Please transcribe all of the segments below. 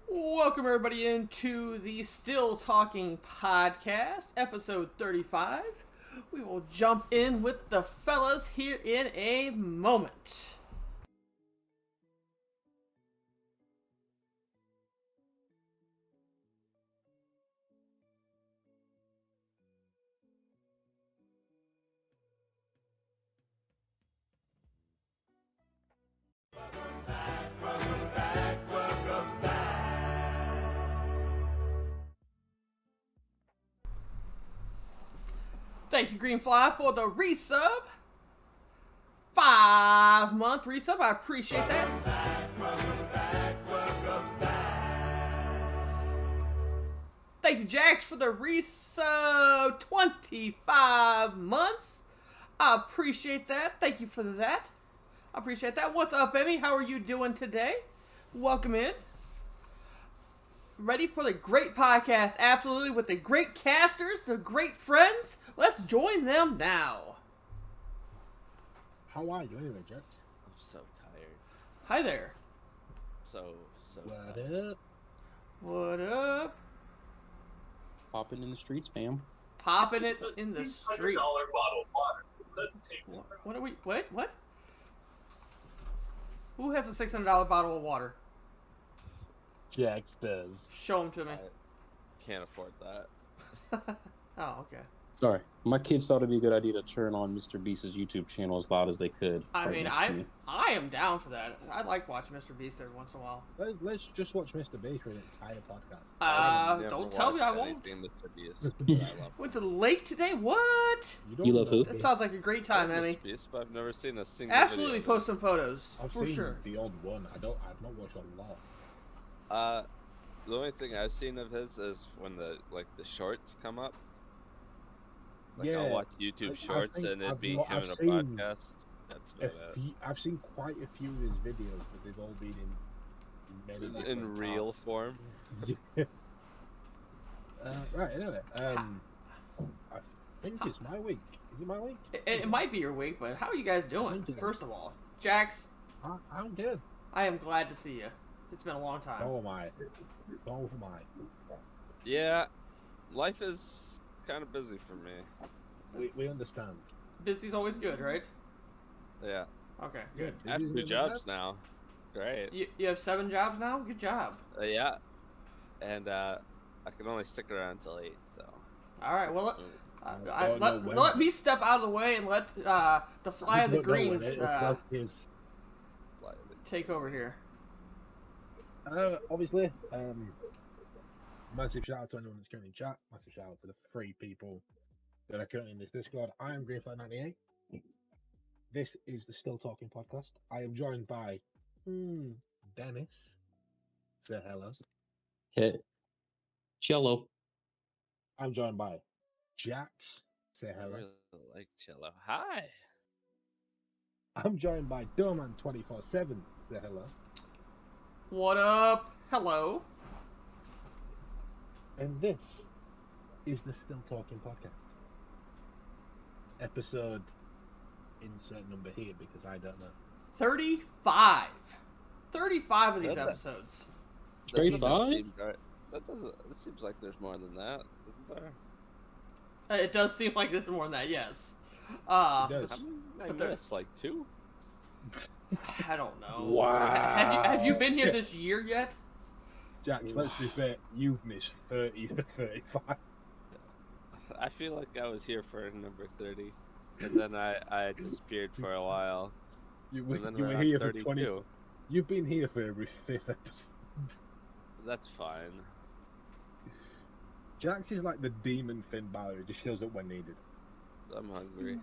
Welcome everybody into the Still Talking Podcast, episode 35. We will jump in with the fellas here in a moment. Thank you, Greenfly, for the resub. 5-month resub. I appreciate that. Thank you, Jax, for the resub. 25 months. I appreciate that. Thank you for that. I appreciate that. What's up, Emmy? How are you doing today? Welcome in. Ready for the great podcast, absolutely, with the great casters, the great friends. Let's join them now. How are you anyway, Jax? I'm so tired. Hi there. So What tired. up? What up? Popping in the streets, fam. Popping it in the street. Bottle of water. Let's take it. What are we? What? Who has a $600 bottle of water? Jax does. Show them to me. I can't afford that. Oh, okay. Sorry, my kids thought it'd be a good idea to turn on Mr. Beast's YouTube channel as loud as they could. I right mean, next to me. I am down for that. I like watching Mr. Beast every once in a while. Let's just watch Mr. B for an entire podcast. Don't tell me I won't. Mr. Beast, but I love Went to the lake today. What? You love who? That sounds like a great time, Mr. Emmy. Beast, but I've never seen a single Absolutely, video post some photos I've for seen sure. the odd one. I've not watched a lot. The only thing I've seen of his is when the shorts come up. I'll watch YouTube shorts think and it'd I've be not- him I've in a seen podcast. That's about it. I've seen quite a few of his videos, but they've all been in many In different real form. Right. Anyway, I think it's my week. Is it my week? It might be your week, but how are you guys doing? Thank you. First of all, Jax, I'm good. I am glad to see you. It's been a long time. So am I. So am I. Yeah, life is kind of busy for me. We understand. Busy's always good, right? Yeah, Okay, good. I have Busy 2 is jobs now. Great. You have 7 jobs now? Good job. Yeah, and I can only stick around till 8, so. All right, well, don't know when. let me step out of the way and let the Fly of the Don't know when Greens it like is. take over here. Obviously, massive shout out to anyone that's currently in chat. Massive shout out to the 3 people that are currently in this Discord. I am Greenfly98. This is the Still Talking Podcast. I am joined by Dennis. Say hello. Hit cello. I'm joined by Jax. Say I hello. really like cello. Hi. I'm joined by Doorman247. Say hello. What up? Hello. And this is the Still Talking Podcast. Episode insert number here because I don't know. 35. 35 of these That- episodes. That doesn't 35? seem right. It seems like there's more than that, isn't there? It does seem like there's more than that, yes. It does. How many I But there- missed? Like 2? I don't know. Wow. Have you been here this year yet? Jax, let's be fair, you've missed 30 to 35. I feel like I was here for number 30, and then I disappeared for a while. You And then were we're on here for 32. 20. You've been here for every 5th episode. That's fine. Jax is like the demon Finn Balor. He just shows up when needed. I'm hungry.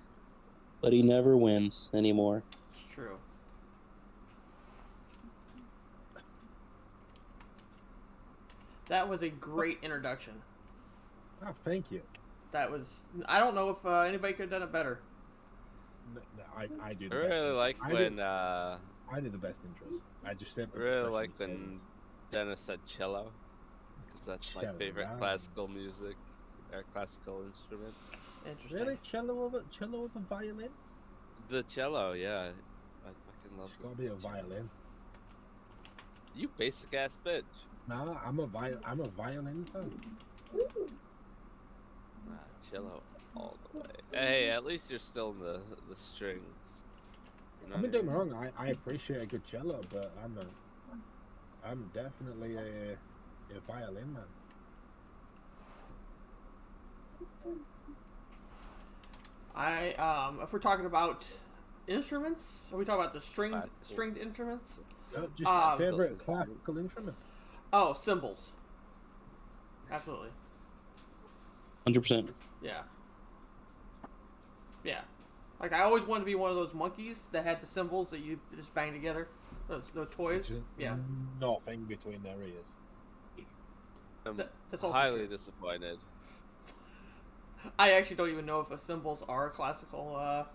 But he never wins anymore. It's true. That was a great introduction. Ah, thank you. That was. I don't know if anybody could have done it better. I do. I The really best like intros. when I do the best intros. I just said. I really like when Dennis said cello, because that's my Cello, favorite wow. classical music, or classical instrument. Interesting. Really, cello over violin? The cello, yeah. I fucking love It's gotta be a cello. violin. You basic ass bitch. Nah, I'm a violin fan. Cello all the way. Hey, at least you're still in the strings. You know I mean, what don't get me wrong. I appreciate a good cello, but I'm definitely a violin man. If we're talking about instruments, are we talking about the Classical. stringed instruments? Just favorite classical instrument. Oh, cymbals. Absolutely. 100%. Yeah. Yeah. Like I always wanted to be one of those monkeys that had the cymbals that you just bang together. Those toys. Just Yeah. Nothing between their ears. I'm That's also highly true. disappointed. I actually don't even know if cymbals are a classical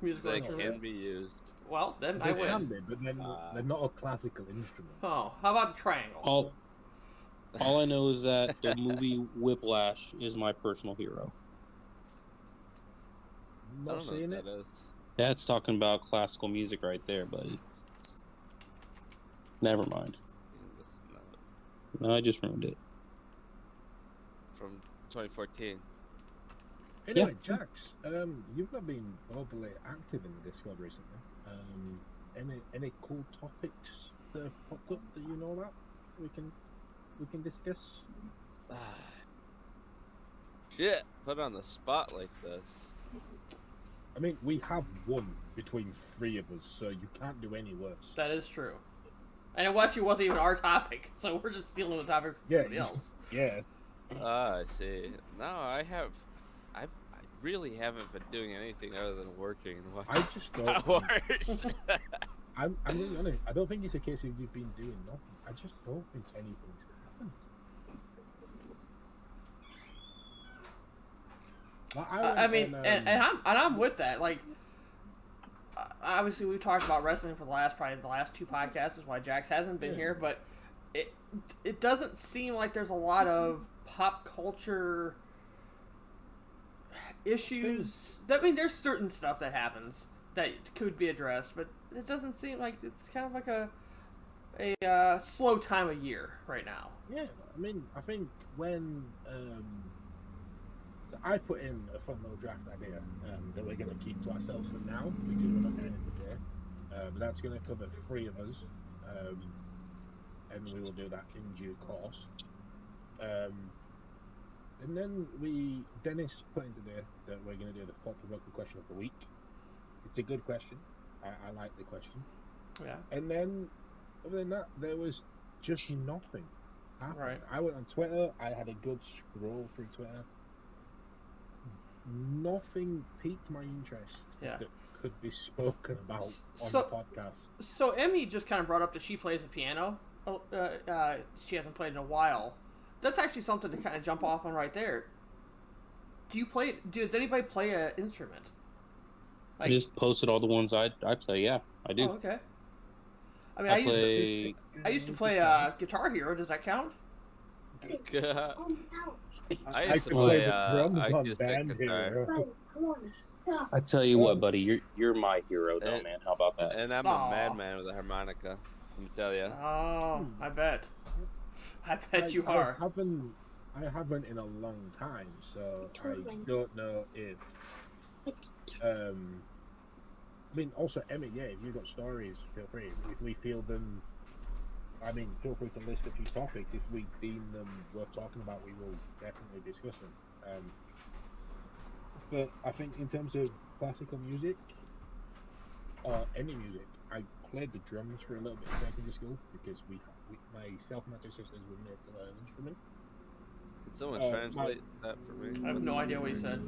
musical They instrument. can be used. Well, then They I can win. be, but then they're not a classical instrument. Oh, how about the triangle? All I know is that the movie Whiplash is my personal hero. I Not don't know seeing what it. that is. That's talking about classical music right there, buddy. Never mind. This- No, I just ruined it. From 2014. Anyway, Jax, you've not been overly active in the Discord recently. Any cool topics that have popped up that you know about? We can discuss. Shit, put on the spot like this. I mean, we have one between 3 of us, so you can't do any worse. That is true. And it wasn't even our topic, so we're just stealing the topic from somebody else. Yeah. I see. No, I really haven't been doing anything other than working and watching I just Star don't Wars. I'm going to be honest. I don't think it's a case of you've been doing nothing. I just don't think anything's happened. Like, I mean, and I'm with that. Like, obviously, we've talked about wrestling for the last 2 podcasts. Is why Jax hasn't been here, but it doesn't seem like there's a lot of pop culture issues. I mean, there's certain stuff that happens that could be addressed, but it doesn't seem like it's kind of like a slow time of year right now. Yeah, I mean, I think when I put in a fun little draft idea that we're going to keep to ourselves for now because we're not doing it today. But that's going to cover 3 of us, and we will do that in due course. And then Dennis put in today that we're going to do the thought-provoking question of the week. It's a good question. I like the question. Yeah. And then, other than that, there was just nothing happened. Right. I went on Twitter. I had a good scroll through Twitter. Nothing piqued my interest Yeah. that could be spoken about on So- the podcast. So Emmy just kind of brought up that she plays the piano. She hasn't played in a while. That's actually something to kind of jump off on right there. Does anybody play an instrument? I just posted all the ones I play. Yeah, I do. Oh, okay. I mean, I I used to play Guitar Hero. Does that count? I used to could play the drums on acoustic Band guitar. Hero. I tell you what, buddy, you're my hero, though, man. How about that? And I'm Aw. a madman with a harmonica. Let me tell you. Oh, I bet. I bet you are. I haven't in a long time, so I don't know if. I mean, also, Emmy, yeah, if you've got stories, feel free. If we feel them, I mean, feel free to list a few topics. If we deem them worth talking about, we will definitely discuss them. But I think in terms of classical music, or any music. I played the drums for a little bit in secondary school because myself and my two sisters were made to learn an instrument. Can someone my- translate that for me? I have no idea what he said.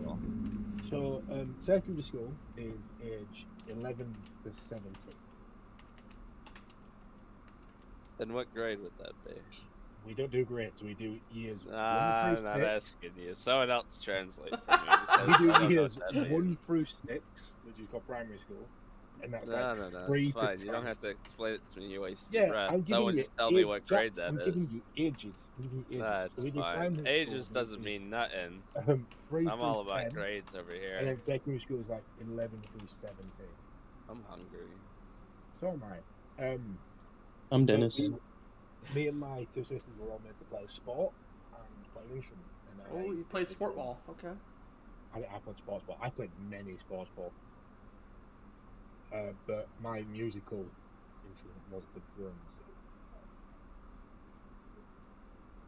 So secondary school is age 11 to 17. And what grade would that be? We don't do grades. We do years. I'm 1 not through 6. asking you. Someone else translate for me. We because I do don't know years what that means. 1 through 6, which is called primary school, and that's like No, 3 it's to fine. You don't 10. have to explain it to me. You waste Yeah, your breath. I'm giving Someone you just tell me age- what grade I'm that giving is. you ages. I'm giving you ages. That's So we do fine. primary Ages school, doesn't mean nothing. 3 I'm through all about 10, grades over and here. then secondary school is like 11 through 17. I'm hungry. So am I. I'm Dennis. Me and my two sisters were all meant to play sport and play an instrument. And Oh, you played sport ball. Okay. I played sports ball. I played many sports ball. But my musical instrument was the drums.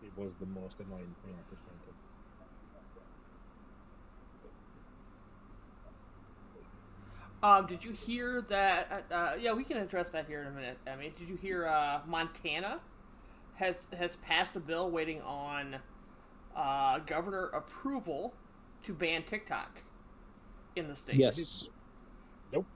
It was the most annoying thing I could think of. Did you hear that? Yeah, we can address that here in a minute. I mean, did you hear Montana has passed a bill waiting on governor approval to ban TikTok in the state? Yes. Nope.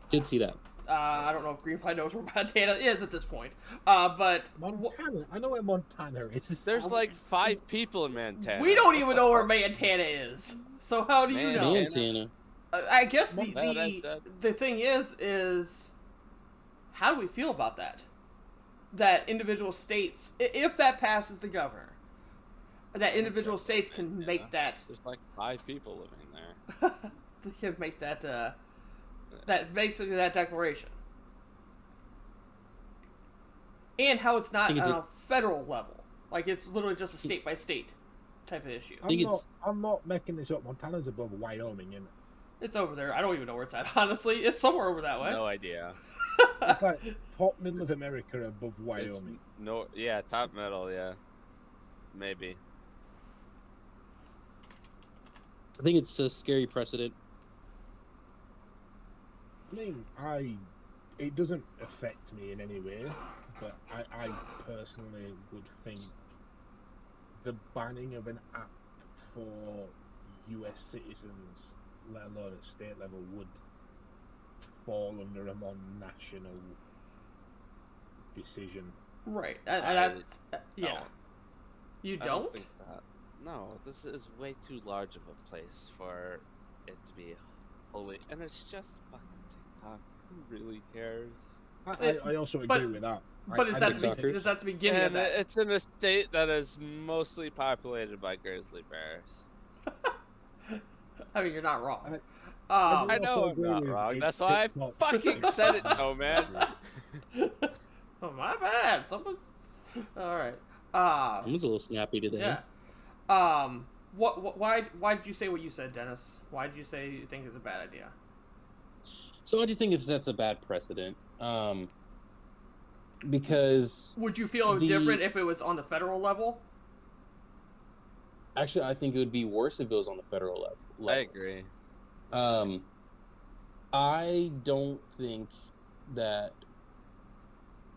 Did see that. I don't know if Greenfly knows where Montana is at this point. But Montana? I know where Montana is. There's like 5 people in Montana. we don't even know where Montana is. So how do you know? Montana. I guess the thing is how do we feel about that? That individual states, if that passes the governor, that individual states can make that. There's like 5 people living there. They can make that. That basically that declaration. And how it's not on a federal level, like it's literally just a state by state type of issue. I'm not making this up. Montana's above Wyoming, isn't it? It's over there. I don't even know where it's at. Honestly, it's somewhere over that way. No idea. It's like top middle of America above Wyoming. Yeah, top middle, yeah. Maybe. I think it's a scary precedent. I mean, it doesn't affect me in any way, but I personally would think the banning of an app for US citizens, let alone at state level, would fall under a more national decision. Right. I yeah. don't. You I don't? think that. No, this is way too large of a place for it to be holy. And it's just fucking TikTok. Who really cares? I also agree with that. But is that the beginning of And that? it's in a state that is mostly populated by grizzly bears. I mean, you're not wrong. I know I'm not wrong. That's why I fucking said it though, man. Oh, my bad. Someone's... Alright. Someone's a little snappy today. Yeah. Why did you say what you said, Dennis? Why did you say you think it's a bad idea? So I just think it sets a bad precedent. Because... Would you feel different if it was on the federal level? Actually, I think it would be worse if it was on the federal level. I agree. I don't think that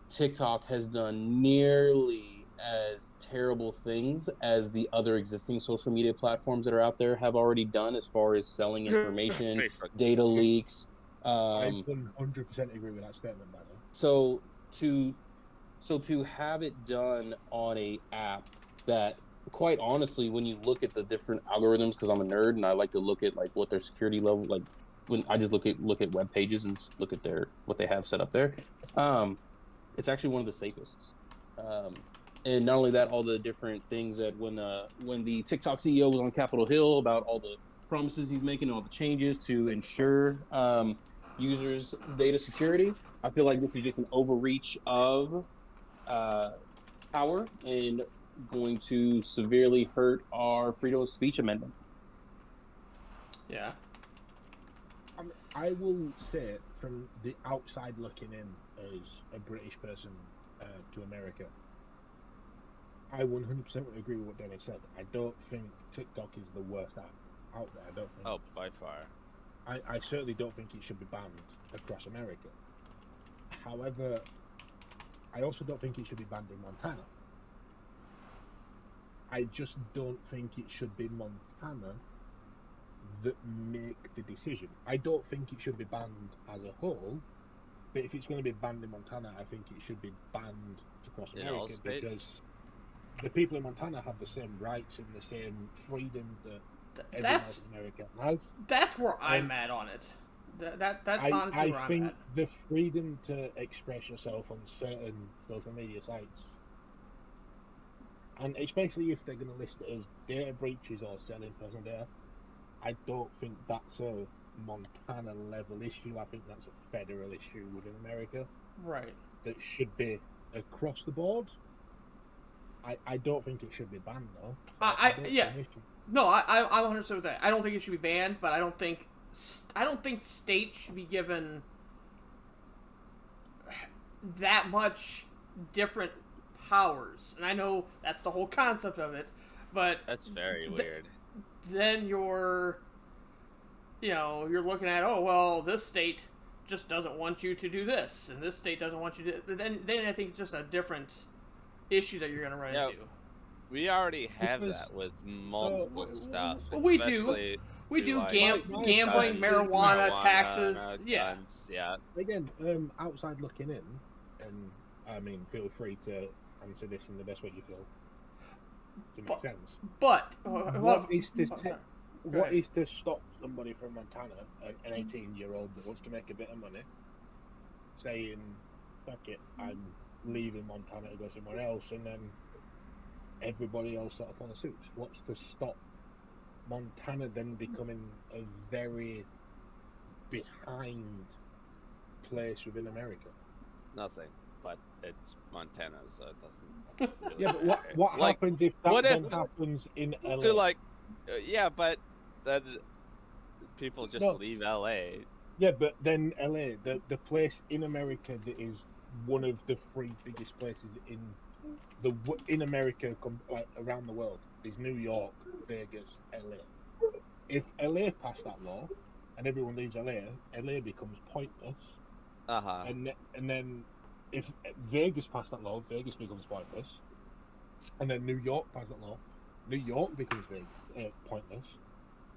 TikTok has done nearly as terrible things as the other existing social media platforms that are out there have already done as far as selling information, data leaks. I 100% agree with that statement, by the way. So to have it done on a app that, quite honestly, when you look at the different algorithms, because I'm a nerd and I like to look at like what their security level, like when I just look at web pages and look at what they have set up there, it's actually one of the safest. And not only that, all the different things that when the TikTok CEO was on Capitol Hill about all the promises he's making, all the changes to ensure users' data security, I feel like this is just an overreach of power and going to severely hurt our freedom of speech amendment. Yeah. I will say, from the outside looking in as a British person to America, I 100% would agree with what Dennis said. I don't think TikTok is the worst app out there. I don't think. Oh, by far. I certainly don't think it should be banned across America. However, I also don't think it should be banned in Montana. I just don't think it should be Montana that make the decision. I don't think it should be banned as a whole, but if it's going to be banned in Montana, I think it should be banned across In all America states? because the people in Montana have the same rights and the same freedom that everyone That's else in America has. that's where I'm at on it. That's honestly where I I'm think at. the freedom to express yourself on certain social media sites, and especially if they're going to list it as data breaches or selling personal data, I don't think that's a Montana level issue. I think that's a federal issue within America Right. that should be across the board. I don't think it should be banned though. I don't see yeah. an issue. No, I'm 100% with that. I don't think it should be banned, but I don't think states should be given that much different powers. And I know that's the whole concept of it, but That's very weird. then you're looking at, oh well, this state just doesn't want you to do this, and this state doesn't want you to. Then I think it's just a different issue that you're going to run Yeah. into. We already have Because- that with multiple stuff. we do. especially We through, do like, gambling, guns, marijuana, taxes. Yeah. guns, yeah. Again, outside looking in, and I mean, feel free to answer this in the best way you feel to make But- sense. But What is this? sorry. What ahead. is to stop somebody from Montana, an 18-year-old that wants to make a bit of money, saying, "Fuck it, I'm leaving Montana to go somewhere else," and then everybody else sort of follows suit? What's to stop Montana then becoming a very behind place within America? Nothing. But it's Montana, so it doesn't really Yeah, but matter. what Like, happens if that what if- then happens in LA? So, like, yeah, but then people just No. leave LA. Yeah, but then LA, the place in America that is one of the three biggest places in America, like around the world, is New York, Vegas, LA. If LA passed that law and everyone leaves LA becomes pointless. Uh-huh. And then if Vegas passed that law, Vegas becomes pointless. And then New York passed that law, New York becomes pointless.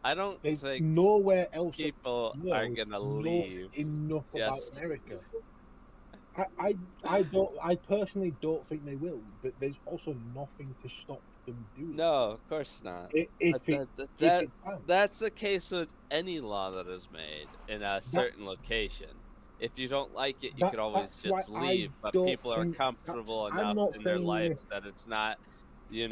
I don't There's think nowhere else people in the are world gonna knows leave. enough about just- America. I personally don't think they will, but there's also nothing to stop them doing. No, of course not. If But it, that, if that, it's banned. that's the case with any law that is made in a certain location. If you don't like it, you could always that's why just I leave. But don't people are think- comfortable I'm enough not in their saying life this- that it's not, they're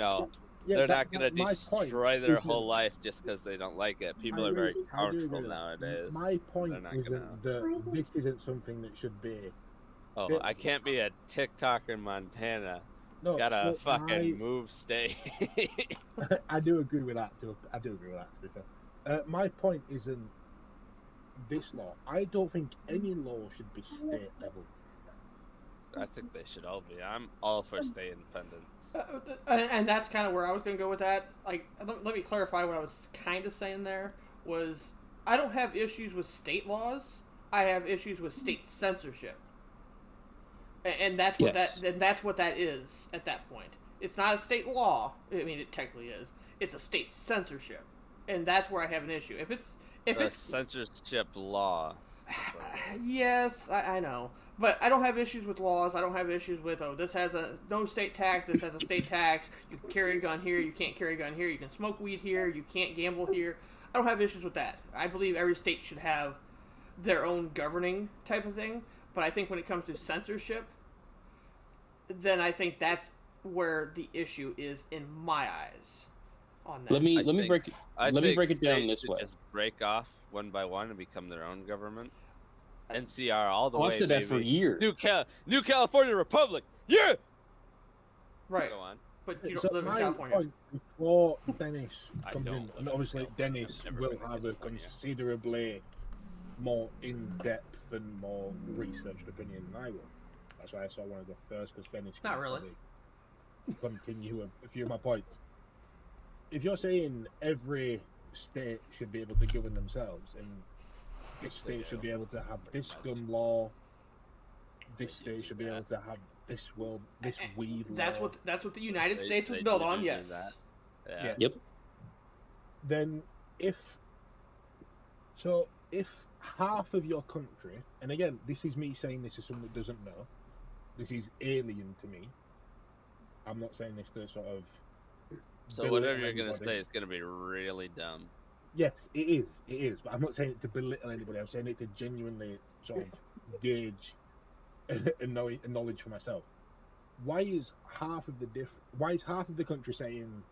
that's not gonna my point, destroy their is whole that- life just because they don't like it. People I are very agree with comfortable that. nowadays. My point They're not isn't that this isn't something that should be. Oh, that- I can't be a TikToker in Montana. No, Gotta no, fucking move state. I do agree with that. To be fair, my point isn't this law. I don't think any law should be state level. I think they should all be. I'm all for state independence. And that's kind of where I was going to go with that. Like, let me clarify what I was kind of saying there. Was I don't have issues with state laws. I have issues with state censorship. And that's what Yes. that's what that is at that point. It's not a state law. I mean, it technically is. It's a state censorship, and that's where I have an issue. If The it's censorship law. yes, I know, but I don't have issues with laws. I don't have issues with this has a no state tax. This has a state tax. You can carry a gun here. You can't carry a gun here. You can smoke weed here. You can't gamble here. I don't have issues with that. I believe every state should have their own governing type of thing. But I think when it comes to censorship, then I think that's where the issue is in my eyes. On that, Let me think- break it. I Let me think break it down states this should way. Just break off one by one and become their own government. NCR all the Oh, way. I've said that for baby. years. New California Republic. Yeah. right? Go on. But you So don't live in my California. point before Dennis I comes don't in, live and in obviously California. Dennis I've never will been to have a California. considerably more in-depth and more researched opinion than I will. That's why I sort of want to go first, because Dennis can Not really. probably continue a few of my points. If you're saying every state should be able to govern themselves, and this They state should do. be able to have this gun law. This They do state should be that. able to have this weed That's law. what the United They- States was they built do on. do Yes. that. Yeah. Yeah. Yep. Then if half of your country, and again, this is me saying this as someone that doesn't know, this is alien to me. I'm not saying this to sort of. So belittle whatever you're gonna anybody. say is gonna be really dumb. Yes, it is, but I'm not saying it to belittle anybody. I'm saying it to genuinely sort of gauge a knowledge for myself. Why is half of the country saying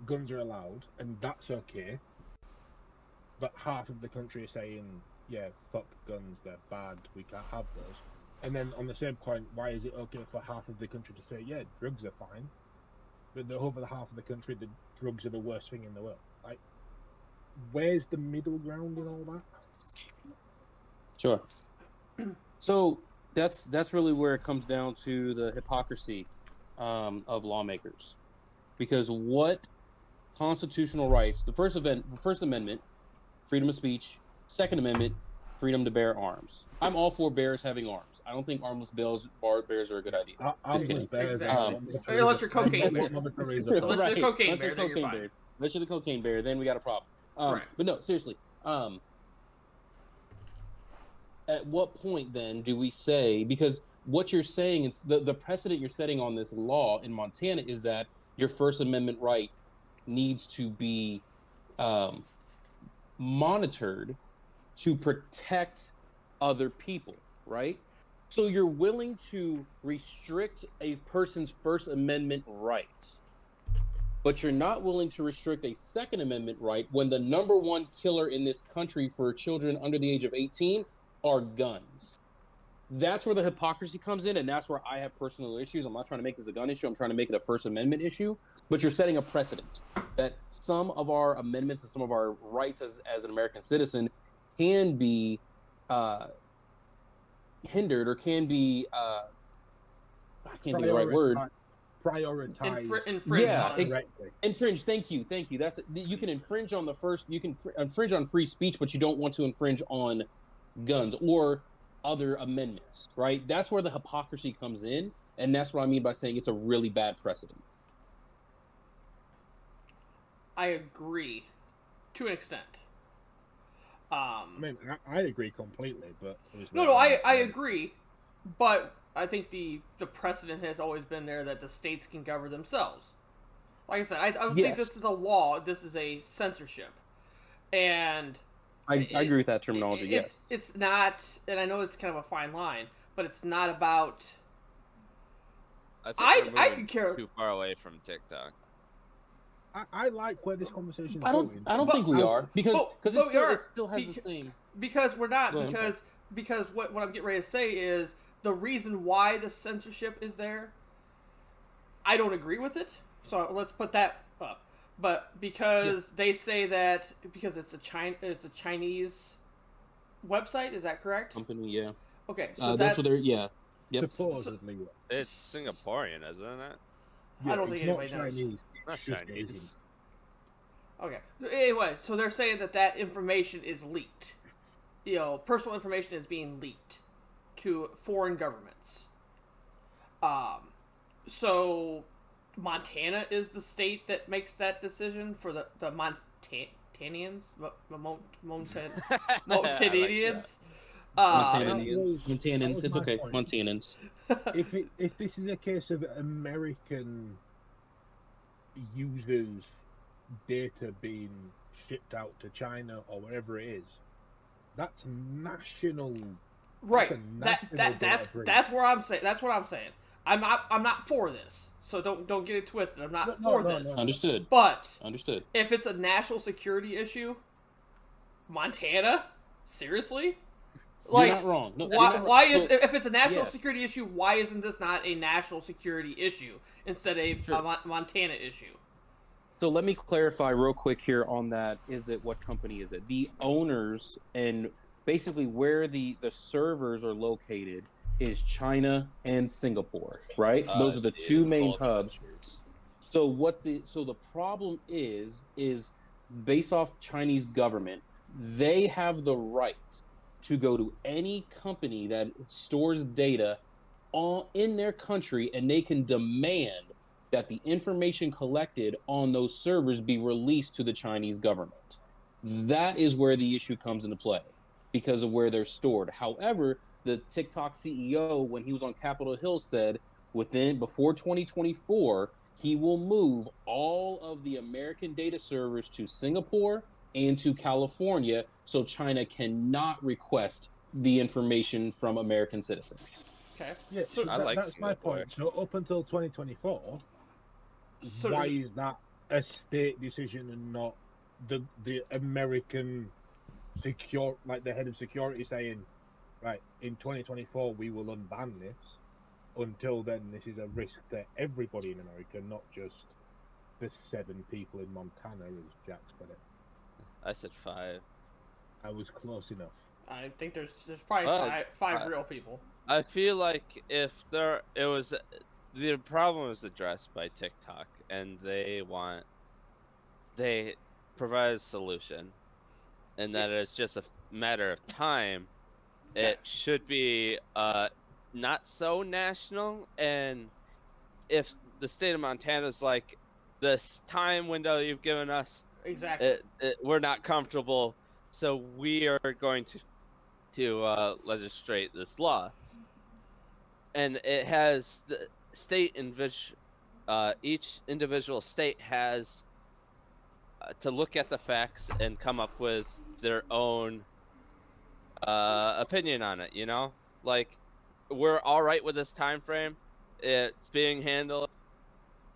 guns are allowed and that's okay, but half of the country is saying, yeah, fuck guns, they're bad, we can't have those? And then on the same point, why is it okay for half of the country to say, yeah, drugs are fine, but the other half of the country, the drugs are the worst thing in the world? Like, where's the middle ground in all that? Sure. So that's really where it comes down to the hypocrisy of lawmakers, because what constitutional rights? The First Amendment, freedom of speech. Second Amendment, freedom to bear arms. I'm all for bears having arms. I don't think armless bears are a good idea. Armless kidding. bears Exactly. are what Mother Unless Teresa- you're cocaine what bear. Mother Teresa Unless thought. you're the cocaine Unless bear, you're then you're cocaine fine. bear. Unless you're the cocaine bear, then we got a problem. Right. But no, seriously. At what point then do we say, because what you're saying, it's the precedent you're setting on this law in Montana is that your First Amendment right needs to be monitored to protect other people, right? So you're willing to restrict a person's First Amendment rights, but you're not willing to restrict a Second Amendment right when the number one killer in this country for children under the age of 18 are guns. That's where the hypocrisy comes in, and that's where I have personal issues. I'm not trying to make this a gun issue. I'm trying to make it a First Amendment issue. But you're setting a precedent that some of our amendments and some of our rights as an American citizen can be hindered or can be I can't think of the right word. Prioritize. Infringe Yeah, on. it- correctly. Infringe. Thank you. That's you can infringe on you can infringe on free speech, but you don't want to infringe on guns or other amendments, right? That's where the hypocrisy comes in, and that's what I mean by saying it's a really bad precedent. I agree, to an extent. I mean, I agree completely, but obviously No, I agree, but I think the precedent has always been there that the states can govern themselves. Like I said, I don't think Yes. this is a law. This is a censorship, and I agree with that terminology. Yes. it's not, and I know it's kind of a fine line, but it's not about. I think I we're could moving care. too far away from TikTok. I like where this conversation is I don't going. think we are because but it we are, still has the because- same. Because we're not. Go ahead, I'm Because what I'm getting ready to say is the reason why the censorship is there. I don't agree with it, so let's put that up. But because they say that because it's a Chinese website, is that correct? Company, yeah. Okay, so That's what they're. Yeah. Yep. Supposedly, It's Singaporean, isn't it? I don't it's think not anybody knows. Chinese. Not It's just Chinese. Asian. Okay. Anyway, so they're saying that information is leaked. You know, personal information is being leaked to foreign governments. So Montana is the state that makes that decision for the Montanians, Montananians. Montanans. It's my okay. point. Montanans. If this is a case of American users' data being shipped out to China or wherever it is, that's national. Right. That's a national data breach. That's where I'm saying. That's what I'm saying. I'm not for this. So don't get it twisted. I'm not for this. no. Understood. But Understood. if it's a national security issue, Montana, seriously, You're not wrong. No, you're why? not wrong. Why is Well, if it's a national yeah. security issue, why isn't this not a national security issue instead of Sure. a Montana issue? So let me clarify real quick here on that. What company is it? The owners and basically where the servers are located is China and Singapore, right? Those are the See, two it's main both hubs. countries. So the problem is based off Chinese government, they have the right to go to any company that stores data in their country, and they can demand that the information collected on those servers be released to the Chinese government. That is where the issue comes into play because of where they're stored. However, the TikTok CEO, when he was on Capitol Hill, said before 2024, he will move all of the American data servers to Singapore and to California so China cannot request the information from American citizens. Okay. Yeah, So, so I like that's my Singapore. point. So up until 2024, so why does- is that a state decision and not the American like the head of security saying, right, in 2024 we will unban this. Until then, this is a risk to everybody in America, not just the 7 people in Montana, as Jack's put it. I said 5. I was close enough. I think there's probably Oh, five real people. I feel like if the problem was addressed by TikTok, and they provide a solution, and that it's just a matter of time. Okay. It should be not so national, and if the state of Montana is like, this time window you've given us, Exactly. we're not comfortable, so we are going to legislate this law, and it has the state each individual state has to look at the facts and come up with their own opinion on it. Like, we're all right with this time frame. It's being handled.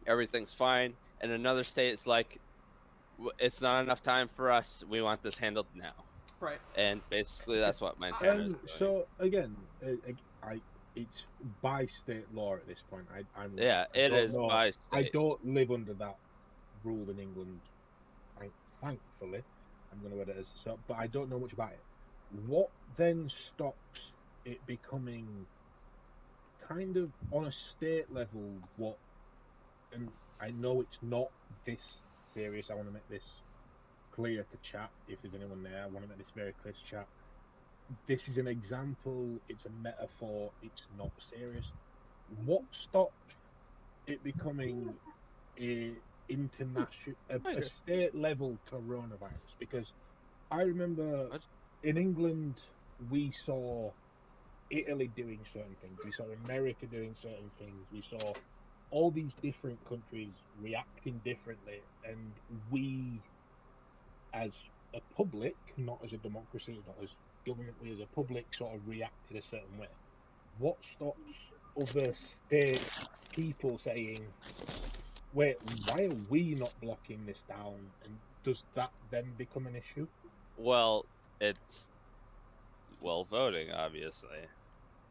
Everything's fine. And another state is like, it's not enough time for us. We want this handled now. Right. And basically, that's what Montana is doing. So again, it's by state law at this point. It is by I state. don't live under that rule in England. Thankfully, I'm going to word it as so. But I don't know much about it. What then stops it becoming kind of on a state level? And I know it's not this serious. I want to make this clear to chat. If there's anyone there, I want to make this very clear to chat. This is an example. It's a metaphor. It's not serious. What stops it becoming a state level coronavirus? Because I remember in England we saw Italy doing certain things. We saw America doing certain things. We saw all these different countries reacting differently, and we, as a public, not as a democracy, not as government, we as a public sort of reacted a certain way. What stops other state people saying, wait, why are we not blocking this down? And does that then become an issue? Well, it's voting, obviously.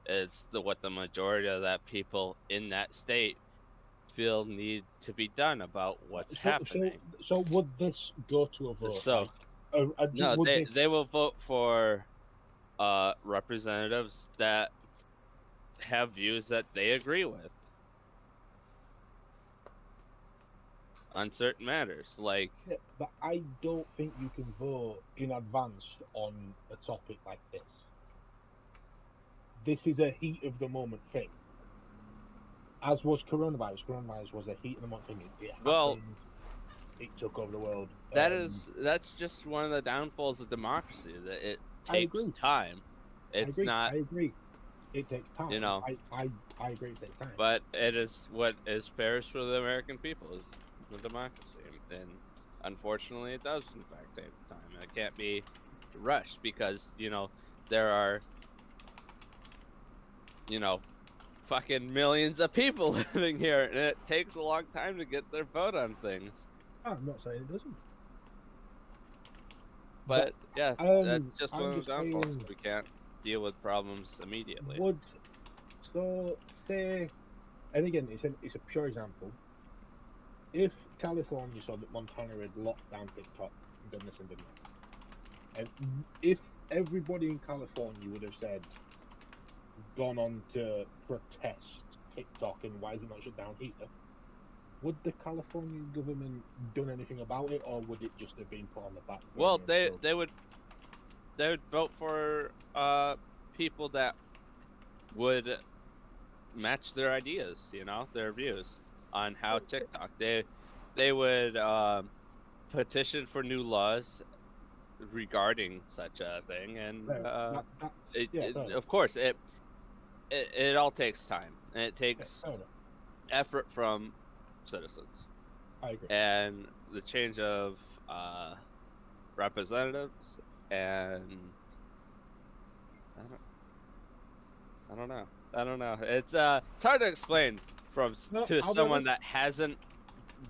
It's what the majority of that people in that state feel need to be done about what's happening. So would this go to a vote? So, no, they will vote for representatives that have views that they agree with on certain matters. Like, yeah, but I don't think you can vote in advance on a topic like this. This is a heat of the moment thing. As was coronavirus. Coronavirus was a heat of the moment thing. It happened. It took over the world. That's just one of the downfalls of democracy. That it takes time. It's not. I agree. It takes time. I agree. It takes time. But it is what is fairest for the American people is the democracy, and unfortunately, it does in fact take time. It can't be rushed because there are fucking millions of people living here, and it takes a long time to get their vote on things. I'm not saying it doesn't. But yeah, that's just one of the downfalls. We can't deal with problems immediately. Say, and again, it's a pure example. If California saw that Montana had locked down TikTok and done this and done that, and if everybody in California would have said, gone on to protest TikTok and why is it not shut down here, would the Californian government done anything about it, or would it just have been put on the back burner? Well, they would they would vote for people that would match their ideas, their views on how TikTok. They would petition for new laws regarding such a thing, and of course it all takes time, and it takes effort from citizens. I agree. And the change of representatives, and I don't know. It's hard to explain to someone that hasn't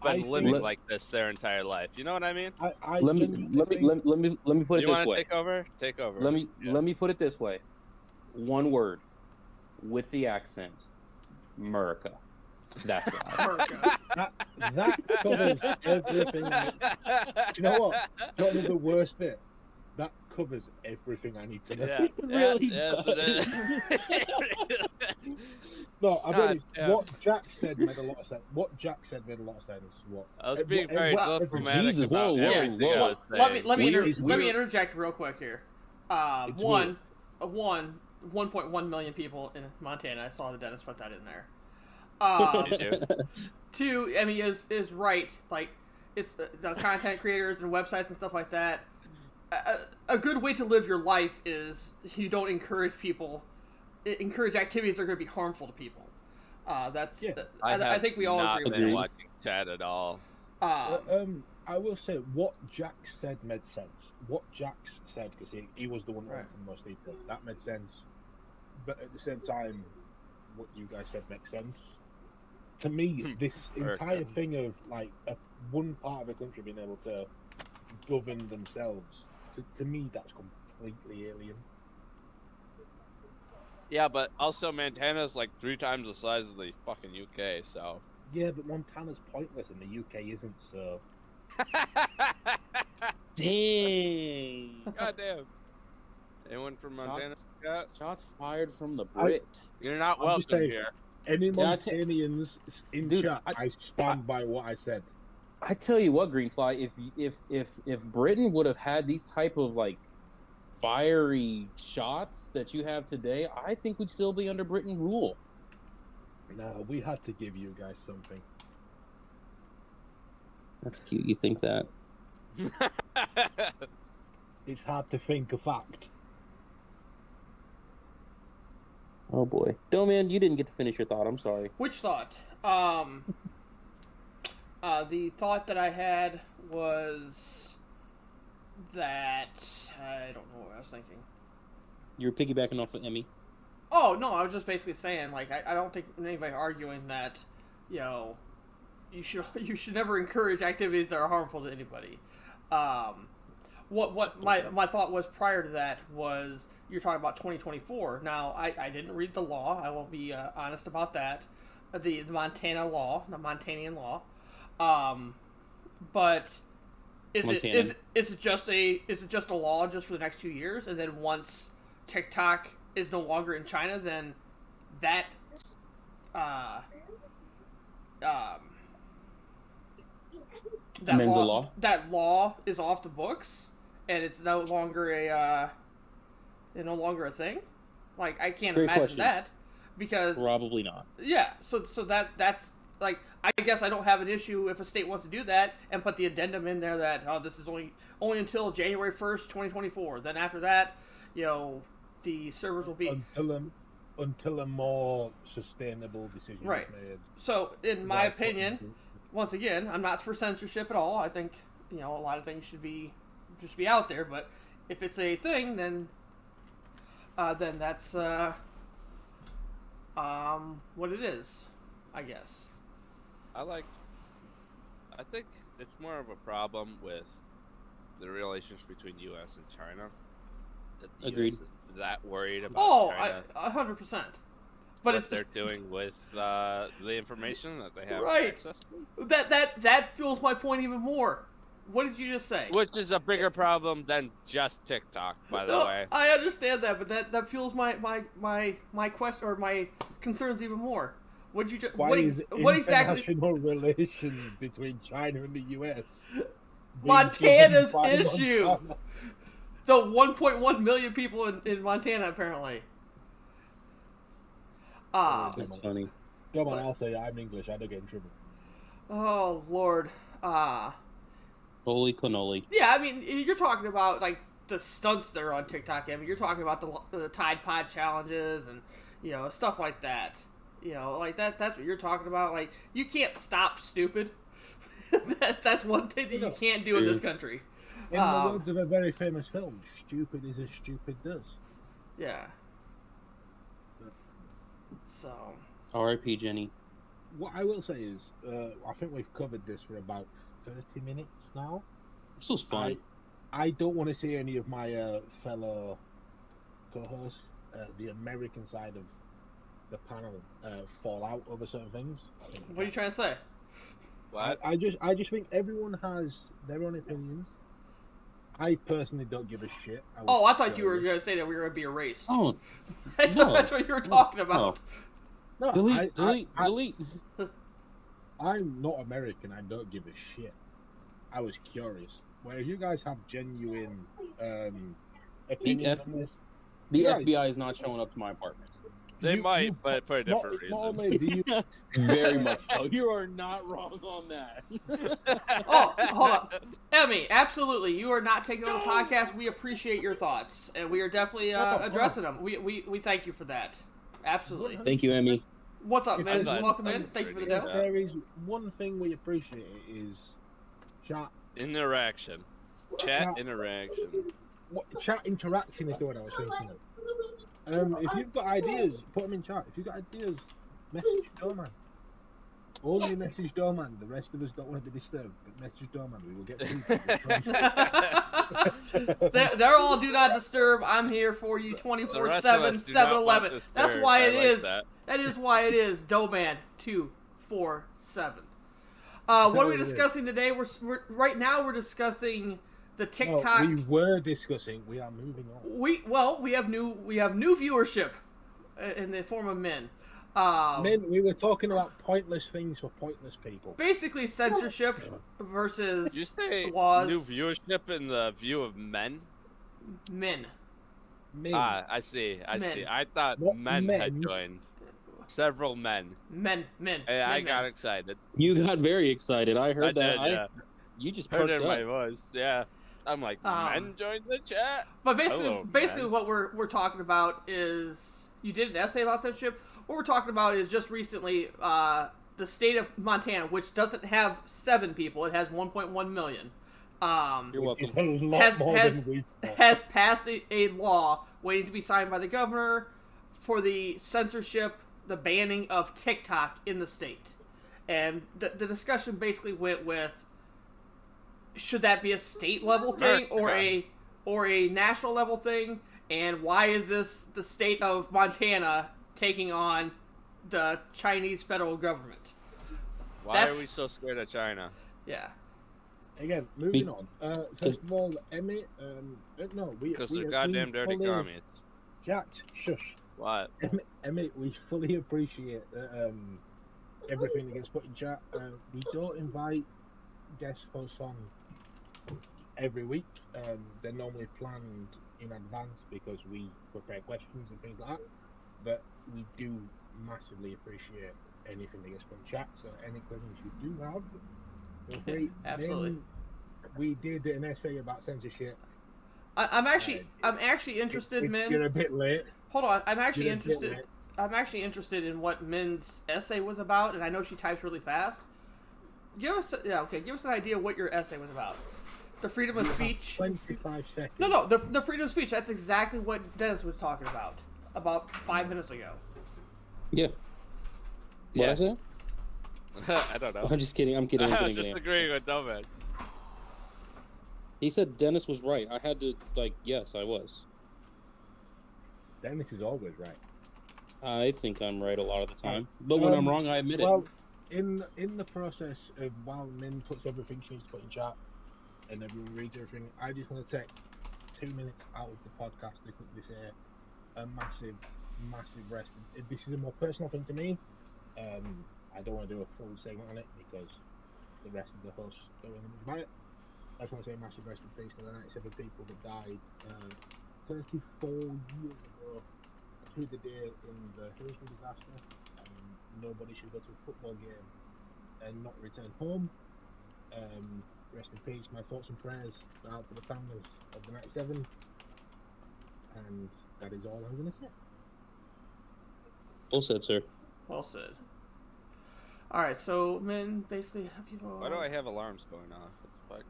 been living like this their entire life. You know what I mean? Let me put it You this want way. to take over? Take over. Let me put it this way. One word with the accent. America. That's right. That covers everything. Do you know what? Do you know the worst bit? That covers everything I need to know. Yeah. It really yes, does. it is. No, I mean, damn. what Jack said made a lot of sense. What Jack said made a lot of sense. What I was being very diplomatic Jesus, about whoa, everything I Well, was let me saying. let me Weird, let me weird. interject real quick here. It's One, 1.1 million people in Montana. I saw the dentist put that in there. You do. Two, Emmy is right. Like, it's the content creators and websites and stuff like that. A good way to live your life is you don't encourage people, encourage activities that are going to be harmful to people. That's Yeah. I think we all not agree with been Agreed. watching chat at all. that. I will say what Jack said made sense. What Jack said, because he was the one that Right. went into the most detail, that made sense. But at the same time, what you guys said makes sense. To me, this entire thing of like one part of the country being able to govern themselves, to me, that's completely alien. Yeah, but also Montana's like 3 times the size of the fucking UK, so. Yeah, but Montana's pointless and the UK isn't, so. Dang. Goddamn. Anyone from Montana? Shots fired from the Brit. You're not I'm just welcome saying- here. Any Yeah, I t- Montanians in Dude, chat, I stand by what I said. I tell you what, Greenfly, if Britain would have had these type of like fiery shots that you have today, I think we'd still be under Britain rule. No, we had to give you guys something. That's cute. You think that? It's hard to think a fact. Oh boy, Doman, you didn't get to finish your thought. I'm sorry. Which thought? The thought that I had was that I don't know what I was thinking. You were piggybacking off of Emmy. Oh no, I was just basically saying like I don't think anybody arguing that you should never encourage activities that are harmful to anybody. What my thought was prior to that was you're talking about 2024. Now I didn't read the law. I will be honest about that. The Montana law, the Montanian law. But is it just a law just for the next 2 years, and then once TikTok is no longer in China, then that Amends the law? That law is off the books, and it's no longer a thing. Like I can't Great imagine question. that because Probably not. yeah. So that's like I guess I don't have an issue if a state wants to do that and put the addendum in there that this is only until January 1st, 2024. Then after that, the servers will be until a more sustainable decision Right. is made. So in my Right. opinion, once again, I'm not for censorship at all. I think a lot of things should be just be out there. But if it's a thing, then that's what it is, I guess. I think it's more of a problem with the relationship between U.S. and China. That the Agreed. US is that worried about Oh, China, 100%. But what it's they're doing with the information that they have Right. access to. that fuels my point even more. What did you just say? Which is a bigger problem than just TikTok, by the No, way. I understand that, but that fuels my question or my concerns even more. What did you just? Why is What exactly? international relations between China and the US being Montana's governed by issue. Montana? the 1.1 million people in Montana apparently. That's funny. Come on, I'll say I'm English. I don't get in trouble. Oh Lord. Holy cannoli. Yeah, I mean, you're talking about like the stunts that are on TikTok. I mean, you're talking about the Tide Pod challenges and stuff like that. Like that's what you're talking about. Like you can't stop stupid. That's one thing that you can't do in this country. In the words of a very famous film, stupid is as stupid does. Yeah. So. R.I.P. Jenny. What I will say is, I think we've covered this for about 30 minutes now. This was fun. I don't want to see any of my fellow co-hosts, the American side of the panel, fall out over certain things. What are you trying to say? What? I just think everyone has their own opinions. I personally don't give a shit. I thought you were going to say that we were going to be erased. Oh, I thought that's what you were talking about. No, delete. I'm not American. I don't give a shit. I was curious. Whereas you guys have genuine opinions on this. The Yeah. FBI is not showing up to my apartment. They You- might, you- but for a different Not only reason. do you, Very much so. You are not wrong on that. Oh, hold on. Emmy, absolutely. You are not taking on the podcast. We appreciate your thoughts, and we are definitely addressing them. We thank you for that. Absolutely. Thank you, Emmy. What's up, If man? I'm Welcome in. glad- Thank you for the Yeah. demo. there is one thing we appreciate is chat. Interaction. Chat interaction. Chat interaction is the word I was thinking of. If you've got ideas, put them in chat. If you've got ideas, message Doorman. Only message Doorman. The rest of us don't want to be disturbed. But message Doorman. We will get through. They're all do not disturb. I'm here for you The rest of 24/7, us do not want 7-Eleven. this That's dirt. why I it like is. that. That is why it is Doman 247. What are we it is. discussing today? We're right now we're discussing the TikTok. No, we were discussing. We are moving on. We have new viewership in the form of men. Men, we were talking about pointless things for pointless people. Basically, censorship versus Did you say laws. new viewership in the view of men? Men. Men. I see. I Men. see. I thought What men had men? joined. Several men. Men. Hey, I got excited. You got very excited. I I heard that. did, yeah. You just Heard perked it in my up. voice. Yeah. I'm like, men joined the chat? But basically, Hello, man. what we're talking about is you did an essay about censorship. What we're talking about is just recently the state of Montana, which doesn't have 7 people, it has 1.1 million. You're welcome. It's a lot Has- more has- than we thought. Has passed a law waiting to be signed by the governor for the censorship, the banning of TikTok in the state. And the discussion basically went with, should that be a state level thing or a national level thing? And why is this the state of Montana taking on the Chinese federal government? Why That's- are we so scared of China? Yeah. Again, moving on. First of all, Emmy, no, Because they're goddamn dirty communists. Jack, shush. What? Emmy, we fully appreciate everything that gets put in chat. We don't invite guest hosts on every week. They're normally planned in advance because we prepare questions and things like that. But we do massively appreciate anything that gets put in chat. So any questions you do have, feel free. Absolutely. Then we did an essay about censorship. I'm actually interested, You're Min. a bit late. Hold on. I'm actually You're a bit interested. late. I'm actually interested in what Min's essay was about, and I know she types really fast. Give us an idea what your essay was about. The freedom of speech. 25 seconds. No, the freedom of speech. That's exactly what Dennis was talking about 5 minutes ago. Yeah. What Yeah. I say? I don't know. I'm just kidding. I'm kidding. I I'm was kidding. just agreeing with Doman. He said Dennis was right. I had to, yes, I was. Dennis is always right. I think I'm right a lot of the time. But when I'm wrong, I admit Well, in the process of while Min puts everything she needs to put in chat and everyone reads everything, I just want to take 2 minutes out of the podcast to quickly say a massive rest. This is a more personal thing to me. I don't want to do a full segment on it because the rest of the hosts don't really know much about it. I just want to say a massive rest in peace to the 97 people that died 34 years ago to the day in the Hillsborough disaster. Nobody should go to a football game and not return home. Rest in peace. My thoughts and prayers go out to the families of the 97. And that is all I'm going to say. Well said, sir. Well said. All right, so men basically have people. Why do I have alarms going off? What the fuck?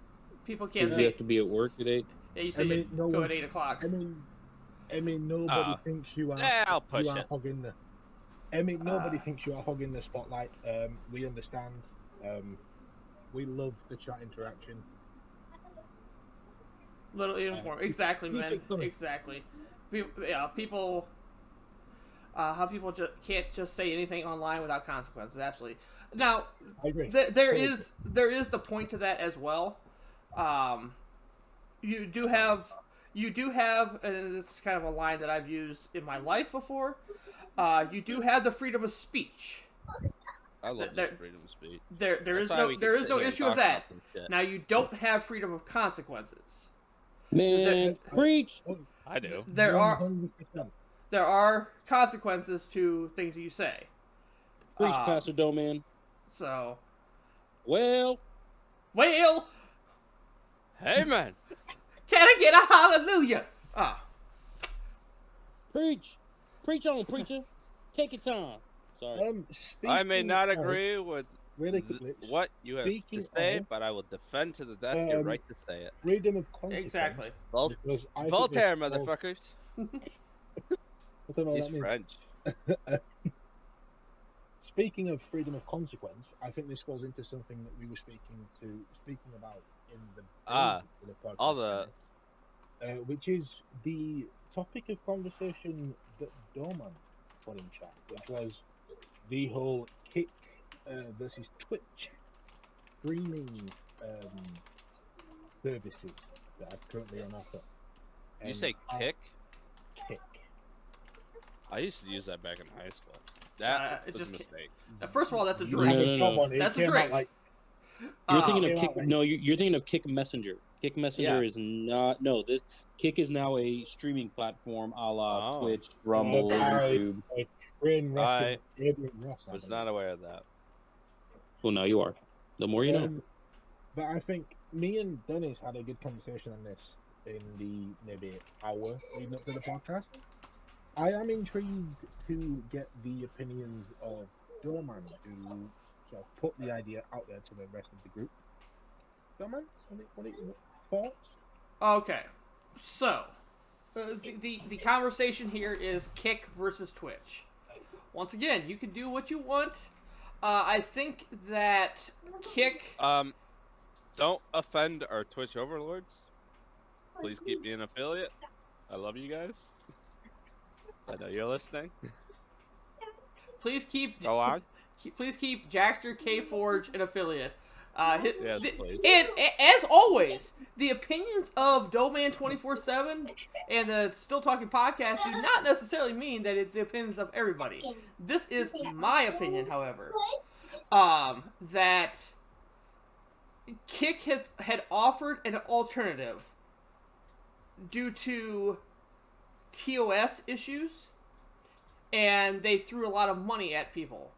People can't Did see. you have to be at work today? Yeah, you said you no go one- at 8:00. I mean, nobody Ah. thinks you are. Yeah, I'll push you are it. hogging the. Nobody Ah. thinks you are hogging the spotlight. We understand. We love the chat interaction. Little uniform, exactly, keep man, it coming. exactly. People. How people can't just say anything online without consequences. Absolutely. Now, I agree. there Totally. is the point to that as well. You do have, and this is kind of a line that I've used in my life before. You do have the freedom of speech. I love There- this freedom of speech. There is That's why no we can there is sit no here and issue talk with that. about some shit. Now you don't have freedom of consequences. Man, preach. I do. There are 100%. consequences to things that you say. Preach, Um, Pastor Doman. So, Well, well, Hey, man. can I get a hallelujah? preach. Preach on, preacher. Take your time. Sorry. I may speaking not of- agree with Really quickly, what you have to speaking say, of- but I will defend to the death your Um, right to say it. freedom of consequence. Exactly. Because I think Voltaire, this falls- motherfuckers. I don't know what He's that means. French. Speaking of freedom of consequence, I think this falls into something that we were speaking about in the in the podcast, all the- which is the topic of conversation that Doman put in chat, which was the whole Kick versus Twitch streaming services that are currently on offer. You And say how- kick? Kick. I used to use that back in high school. That it's was a just- mistake. First of all, that's a You drink. have No, a no, job no. on it. It That's a came out drink. like- You're thinking of came Kick. out like- No, you're thinking of Kick Messenger. Kick Messenger Yeah. is not. No, this Kick is now a streaming platform, a la Oh. Twitch, Rumble, Okay. YouTube. a train wreck I of Adrian Ross. I Was believe. not aware of that. Well, now you are. The more you know. But I think me and Dennis had a good conversation on this in the maybe hour leading up to the podcast. I am intrigued to get the opinions of Doman, who sort of put the idea out there to the rest of the group. Doman, what thoughts? Okay, so the conversation here is Kick versus Twitch. Once again, you can do what you want. I think that Kick. Don't offend our Twitch overlords. Please keep me an affiliate. I love you guys. I know you're listening. Please keep. Go on. Please keep Jackster K Forge an affiliate. Yes, please. And as always, the opinions of Doman 24/7 and the Still Talking podcast do not necessarily mean that it's the opinions of everybody. This is my opinion, however, that Kick had offered an alternative due to TOS issues, and they threw a lot of money at people,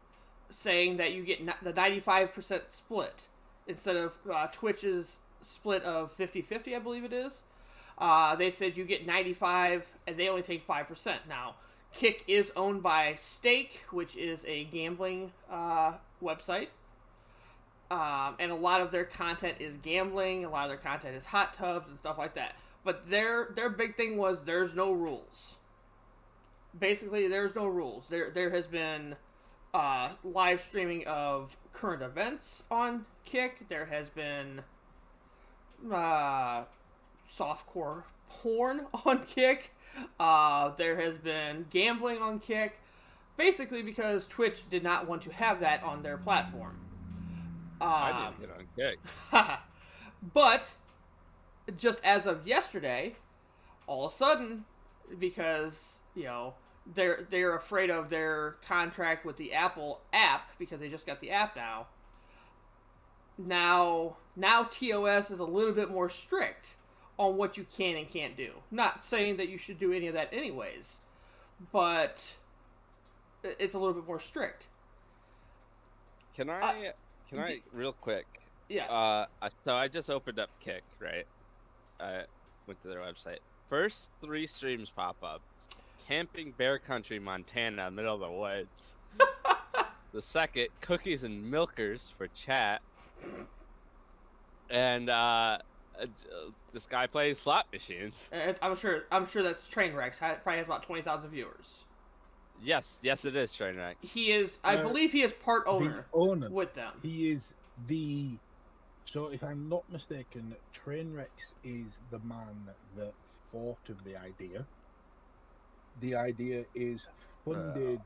saying that you get the 95% split instead of Twitch's split of 50-50, I believe it is. They said you get 95 and they only take 5%. Now, Kick is owned by Stake, which is a gambling website. And a lot of their content is gambling, a lot of their content is hot tubs and stuff like that. But their big thing was there's no rules. Basically, there's no rules. There has been live streaming of current events on Kick. There has been softcore porn on Kick. There has been gambling on Kick. Basically because Twitch did not want to have that on their platform. I didn't get on Kick. But just as of yesterday, all of a sudden, because they're afraid of their contract with the Apple app because they just got the app now. now TOS is a little bit more strict on what you can and can't do. Not saying that you should do any of that anyways, but it's a little bit more strict. Can I real quick? Yeah. So I just opened up Kick, right? I went to their website. First 3 streams pop up. Camping Bear Country, Montana, middle of the woods. The second, Cookies and Milkers for chat. And this guy plays slot machines. I'm sure that's Trainwrecks. Probably has about 20,000 viewers. Yes, it is Trainwreck. He is, I believe he is part owner, The owner. with them. He is the. So, if I'm not mistaken, Trainwrecks is the man that thought of the idea. The idea is funded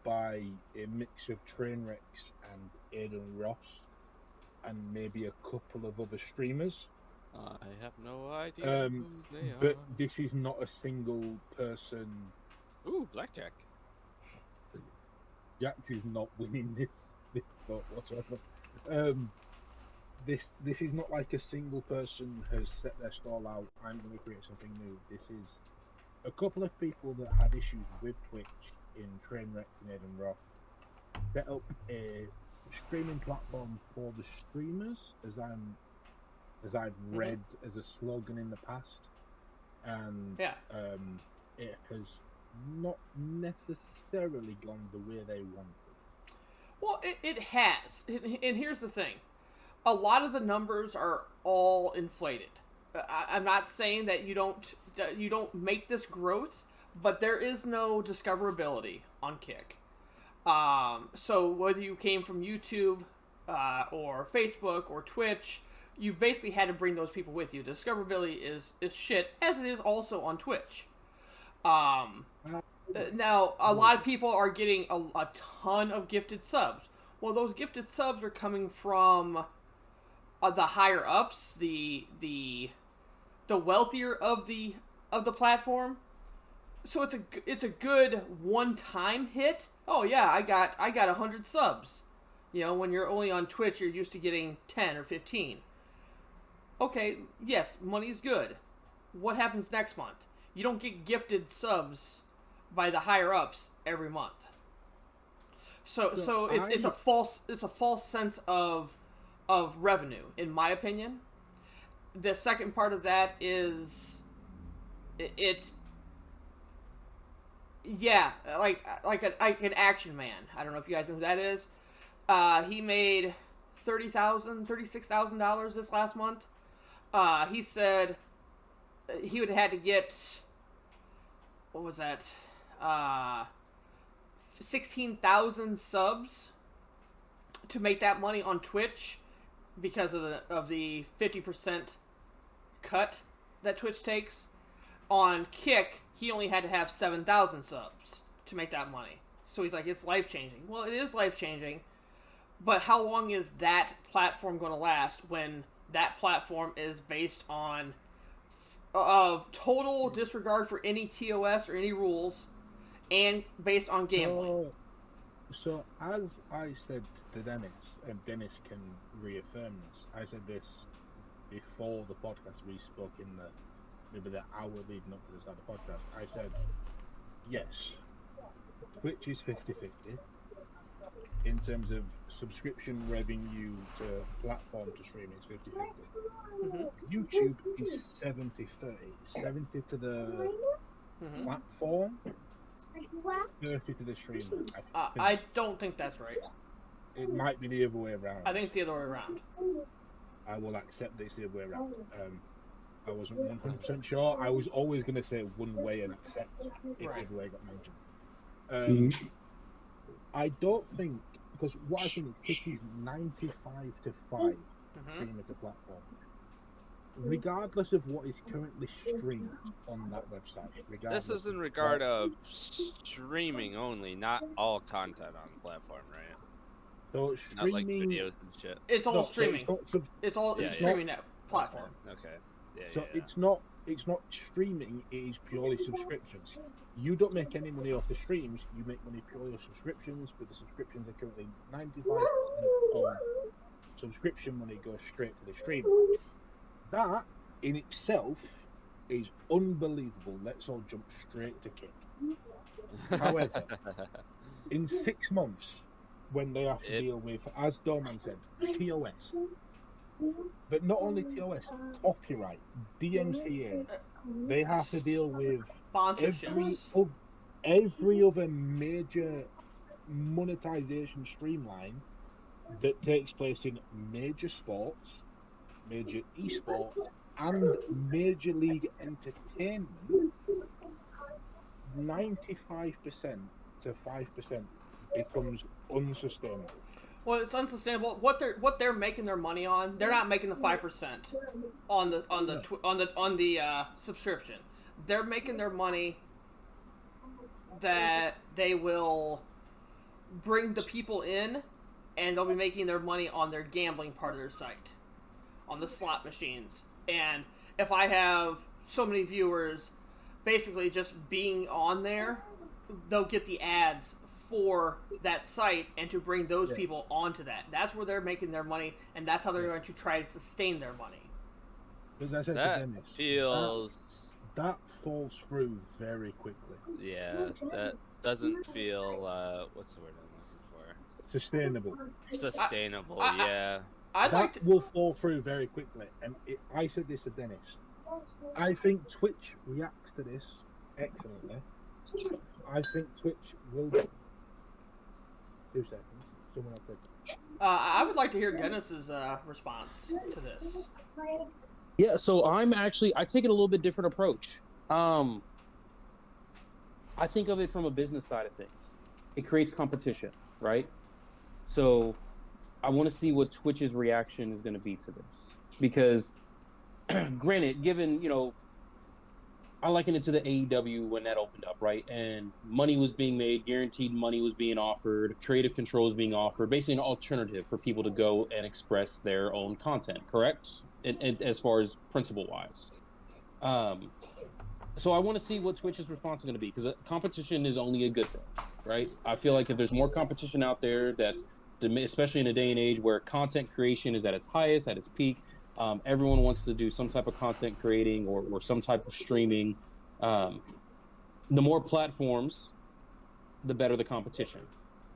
by a mix of Trainwrecks and Aiden Ross, and maybe a couple of other streamers. I have no idea who they But are. this is not a single person. Ooh, Blackjack. Jax is not winning this thought whatsoever. This is not like a single person has set their stall out. I'm going to create something new. This is a couple of people that had issues with Twitch in Trainwreck and Aiden Roth set up a streaming platform for the streamers, as I've read as a slogan in the past, and it has not necessarily gone the way they wanted. Well, it has. And here's the thing. A lot of the numbers are all inflated. I'm not saying that you don't make this growth, but there is no discoverability on Kick. So whether you came from YouTube or Facebook or Twitch, you basically had to bring those people with you. Discoverability is shit, as it is also on Twitch. Now, a lot of people are getting a ton of gifted subs. Well, those gifted subs are coming from the higher ups, the wealthier of the platform. So it's a good one-time hit. Oh yeah, I got 100 subs. You know, when you're only on Twitch, you're used to getting 10 or 15. Okay, yes, money's good. What happens next month? You don't get gifted subs by the higher ups every month. So it's a false sense of revenue, in my opinion. The second part of that is it yeah, like an Action Man. I don't know if you guys know who that is. He made $36,000 this last month. He said he would have had to get, what was that? 16,000 subs to make that money on Twitch because of the 50% cut that Twitch takes. On Kick, he only had to have 7,000 subs to make that money. So he's like, it's life-changing. Well, it is life-changing, but how long is that platform going to last when that platform is based on total disregard for any TOS or any rules, and based on gambling? So as I said to Dennis, and Dennis can reaffirm this, I said this before the podcast. We spoke in maybe the hour leading up to the start of the podcast. I said, yes, Twitch is 50-50 in terms of subscription revenue to platform to streaming. It's 50-50. YouTube is 70-30. 70 to the platform, 30 to the streamer. I don't think that's right. It might be the other way around. I think it's the other way around. I will accept that it's the other way around. I wasn't 100% sure. I was always going to say one way and accept if the other way got mentioned. I don't think, because what I think is Kick is 95-5 stream at the platform. Regardless of what is currently streamed on that website. This is in regard of streaming only, not all content on the platform, right? So Not like streaming, videos and shit. It's all streaming. It's Yeah, streaming that platform. Okay. Yeah, So it's not streaming, it is purely subscriptions. You don't make any money off the streams, you make money purely off subscriptions, but the subscriptions are currently 95% on subscription money goes straight to the streamer. That in itself is unbelievable. Let's all jump straight to Kick. However, in 6 months, when they have to deal with, as Dorman said, TOS, but not only TOS, copyright, DMCA, they have to deal with Sponsorships. every other major monetization streamline that takes place in major sports, major esports, and Major League Entertainment. 95% to 5% becomes unsustainable. Well, it's unsustainable. What they're making their money on, they're not making the 5% on the subscription. They're making their money that they will bring the people in, and they'll be making their money on their gambling part of their site, on the slot machines. And if I have so many viewers, basically just being on there, they'll get the ads for that site and to bring those people onto that. That's where they're making their money, and that's how they're going to try to sustain their money. As I said That to Dennis, feels. that falls through very quickly. Yeah, that doesn't feel. What's the word I'm looking for? Sustainable. Sustainable. I- Yeah. I'd like That to. will fall through very quickly. And I said this to Dennis. I think Twitch reacts to this excellently. I think Twitch will. 2 seconds. Someone else take it. I would like to hear Dennis's response to this. Yeah, so I take it a little bit different approach. I think of it from a business side of things. It creates competition, right? So I want to see what Twitch's reaction is going to be to this. Because, granted, given, I liken it to the AEW when that opened up, right? And money was being made, guaranteed money was being offered, creative control was being offered, basically an alternative for people to go and express their own content, correct? And as far as principle-wise. So I want to see what Twitch's response is going to be, because competition is only a good thing, right? I feel like if there's more competition out there, especially in a day and age where content creation is at its highest, at its peak, everyone wants to do some type of content creating or some type of streaming. The more platforms, the better the competition,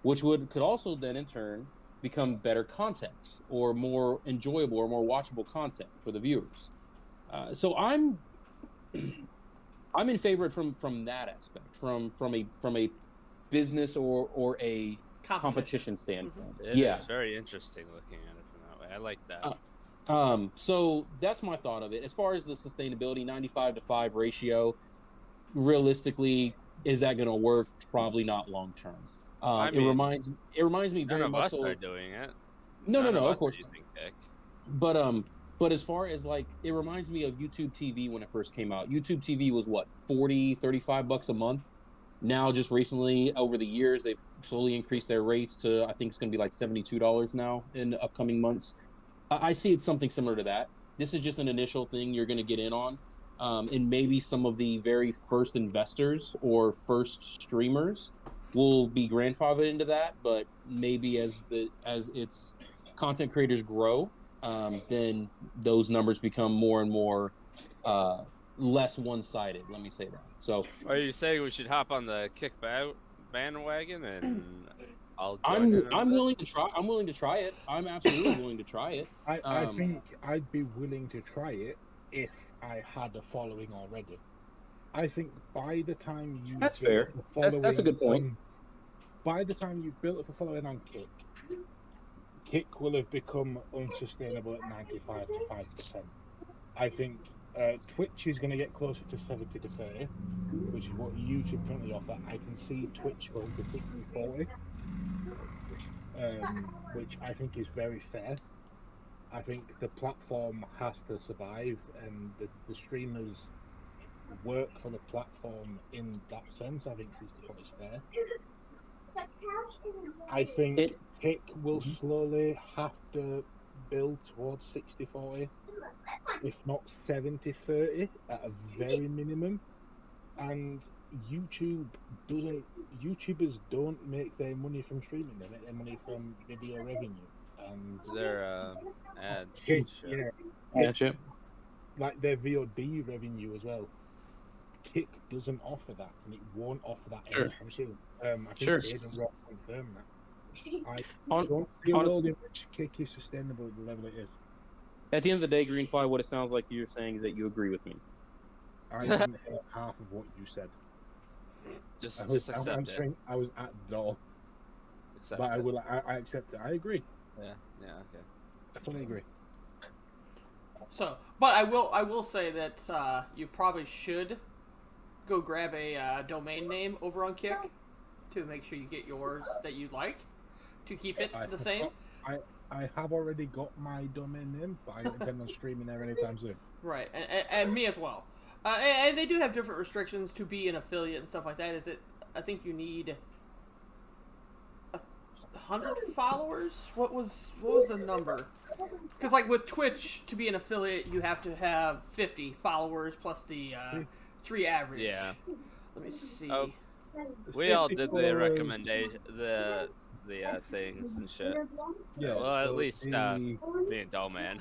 which could also then in turn become better content or more enjoyable or more watchable content for the viewers. So I'm in favor from that aspect, from a business or a competition standpoint. It is very interesting looking at it from that way. I like that. So that's my thought of it. As far as the sustainability, 95-5 ratio, realistically, is that going to work? Probably not long term. It reminds me very much. None of us are doing it. No, of course. Using Kick. But as far as it reminds me of YouTube TV when it first came out. YouTube TV was what, $40-$35 a month. Now, just recently, over the years, they've slowly increased their rates to, I think it's going to be like $72 now in the upcoming months. I see it's something similar to that. This is just an initial thing you're going to get in on. And maybe some of the very first investors or first streamers will be grandfathered into that. But maybe as its content creators grow, then those numbers become more and more less one-sided. Let me say that. So, are you saying we should hop on the Kick bandwagon and I'm willing to try. I'm willing to try it. I'm absolutely willing to try it. I think I'd be willing to try it if I had a following already. I think by the time you that's fair. That's a good point. By the time you've built up a following on Kick will have become unsustainable at 95 to 5%. I think Twitch is going to get closer to 70 to 30, which is what YouTube currently offer. I can see Twitch going to 60-40. Which I think is very fair. I think the platform has to survive, and the streamers work for the platform in that sense. I think 60-40 is fair. I think Kick will slowly have to build towards 60-40, if not 70-30 at a very minimum. And YouTubers don't make their money from streaming, they make their money from video revenue. and Their ads. Kick, and shit. yeah, Gotcha. like their VOD revenue as well. Kick doesn't offer that, and it won't offer that Sure. anytime soon. I think Sure. Aiden Rock confirmed that. I On- don't see a on- world in which Kick is sustainable at the level it is. At the end of the day, Greenfly, what it sounds like you're saying is that you agree with me. I didn't hear half of what you said. Just I was accept it. answering. I was at the door, Accept but I it. will. I accept it. I agree. Yeah. Okay. I fully agree. So, but I will say that you probably should go grab a domain name over on Kick to make sure you get yours that you like to keep it I the have same. I have already got my domain name, but I don't intend on streaming there anytime soon. Right, and me as well. And they do have different restrictions to be an affiliate and stuff like that. Is it? I think you need 100 followers. What was the number? Because like with Twitch, to be an affiliate, you have to have 50 followers plus the 3 average. Yeah. Let me see. Oh, We all did the recommendation, the things and shit. Yeah. Well, at so least the, me and Dollman.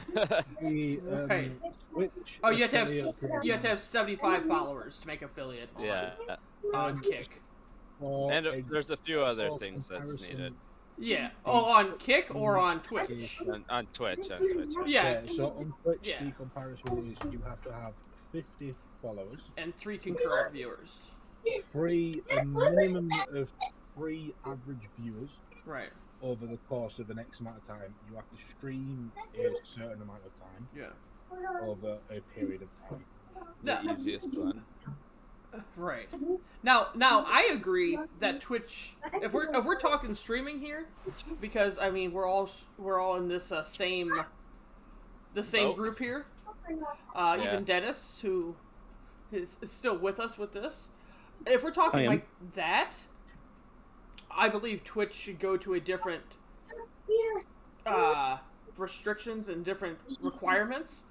the Right. Twitch Oh, you have to affiliate have 75 followers to make affiliate on, Yeah. on Kick. for And a- there's a few other for things that's comparison, needed Yeah. Oh, on Kick or on Twitch? on Twitch. right? Yeah. So on Twitch, Yeah. the comparison is you have to have 50 followers, And 3 concurrent viewers. a minimum of 3 average viewers Right. over the course of an X amount of time. You have to stream a certain amount of time Yeah. over a period of time. The No. easiest one. Right. Now I agree that Twitch. If we're talking streaming here, because I mean we're all in this same Boat. group here. Yeah. Even Dennis, who is still with us with this. If we're talking I am. like that, I believe Twitch should go to a different restrictions and different requirements.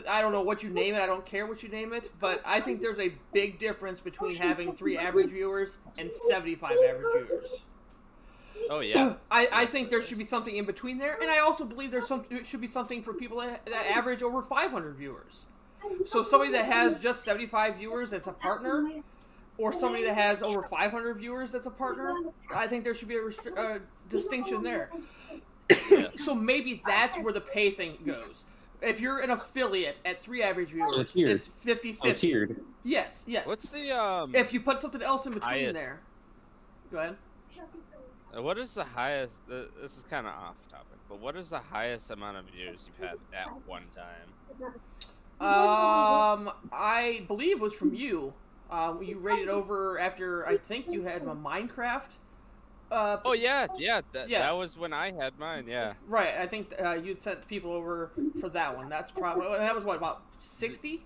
I don't know what you name it. I don't care what you name it. But I think there's a big difference between having 3 average viewers and 75 average viewers. Oh yeah. I think there should be something in between there, and I also believe it should be something for people that average over 500 viewers. So somebody that has just 75 viewers that's a partner, or somebody that has over 500 viewers that's a partner, I think there should be a distinction there. Yeah. So maybe that's where the pay thing goes. If you're an affiliate at 3 average viewers, So tiered. it's 50-50. Tiered. Yes. What's the If you put something else in between highest- there. Go ahead. What is the highest? This is kind of off topic, but what is the highest amount of views you've had at one time? I believe it was from you. You rated over after I think you had a Minecraft. Oh yeah. Yeah. That was when I had mine. Yeah. Right. I think you'd sent people over for that one. That's probably that was what about 60?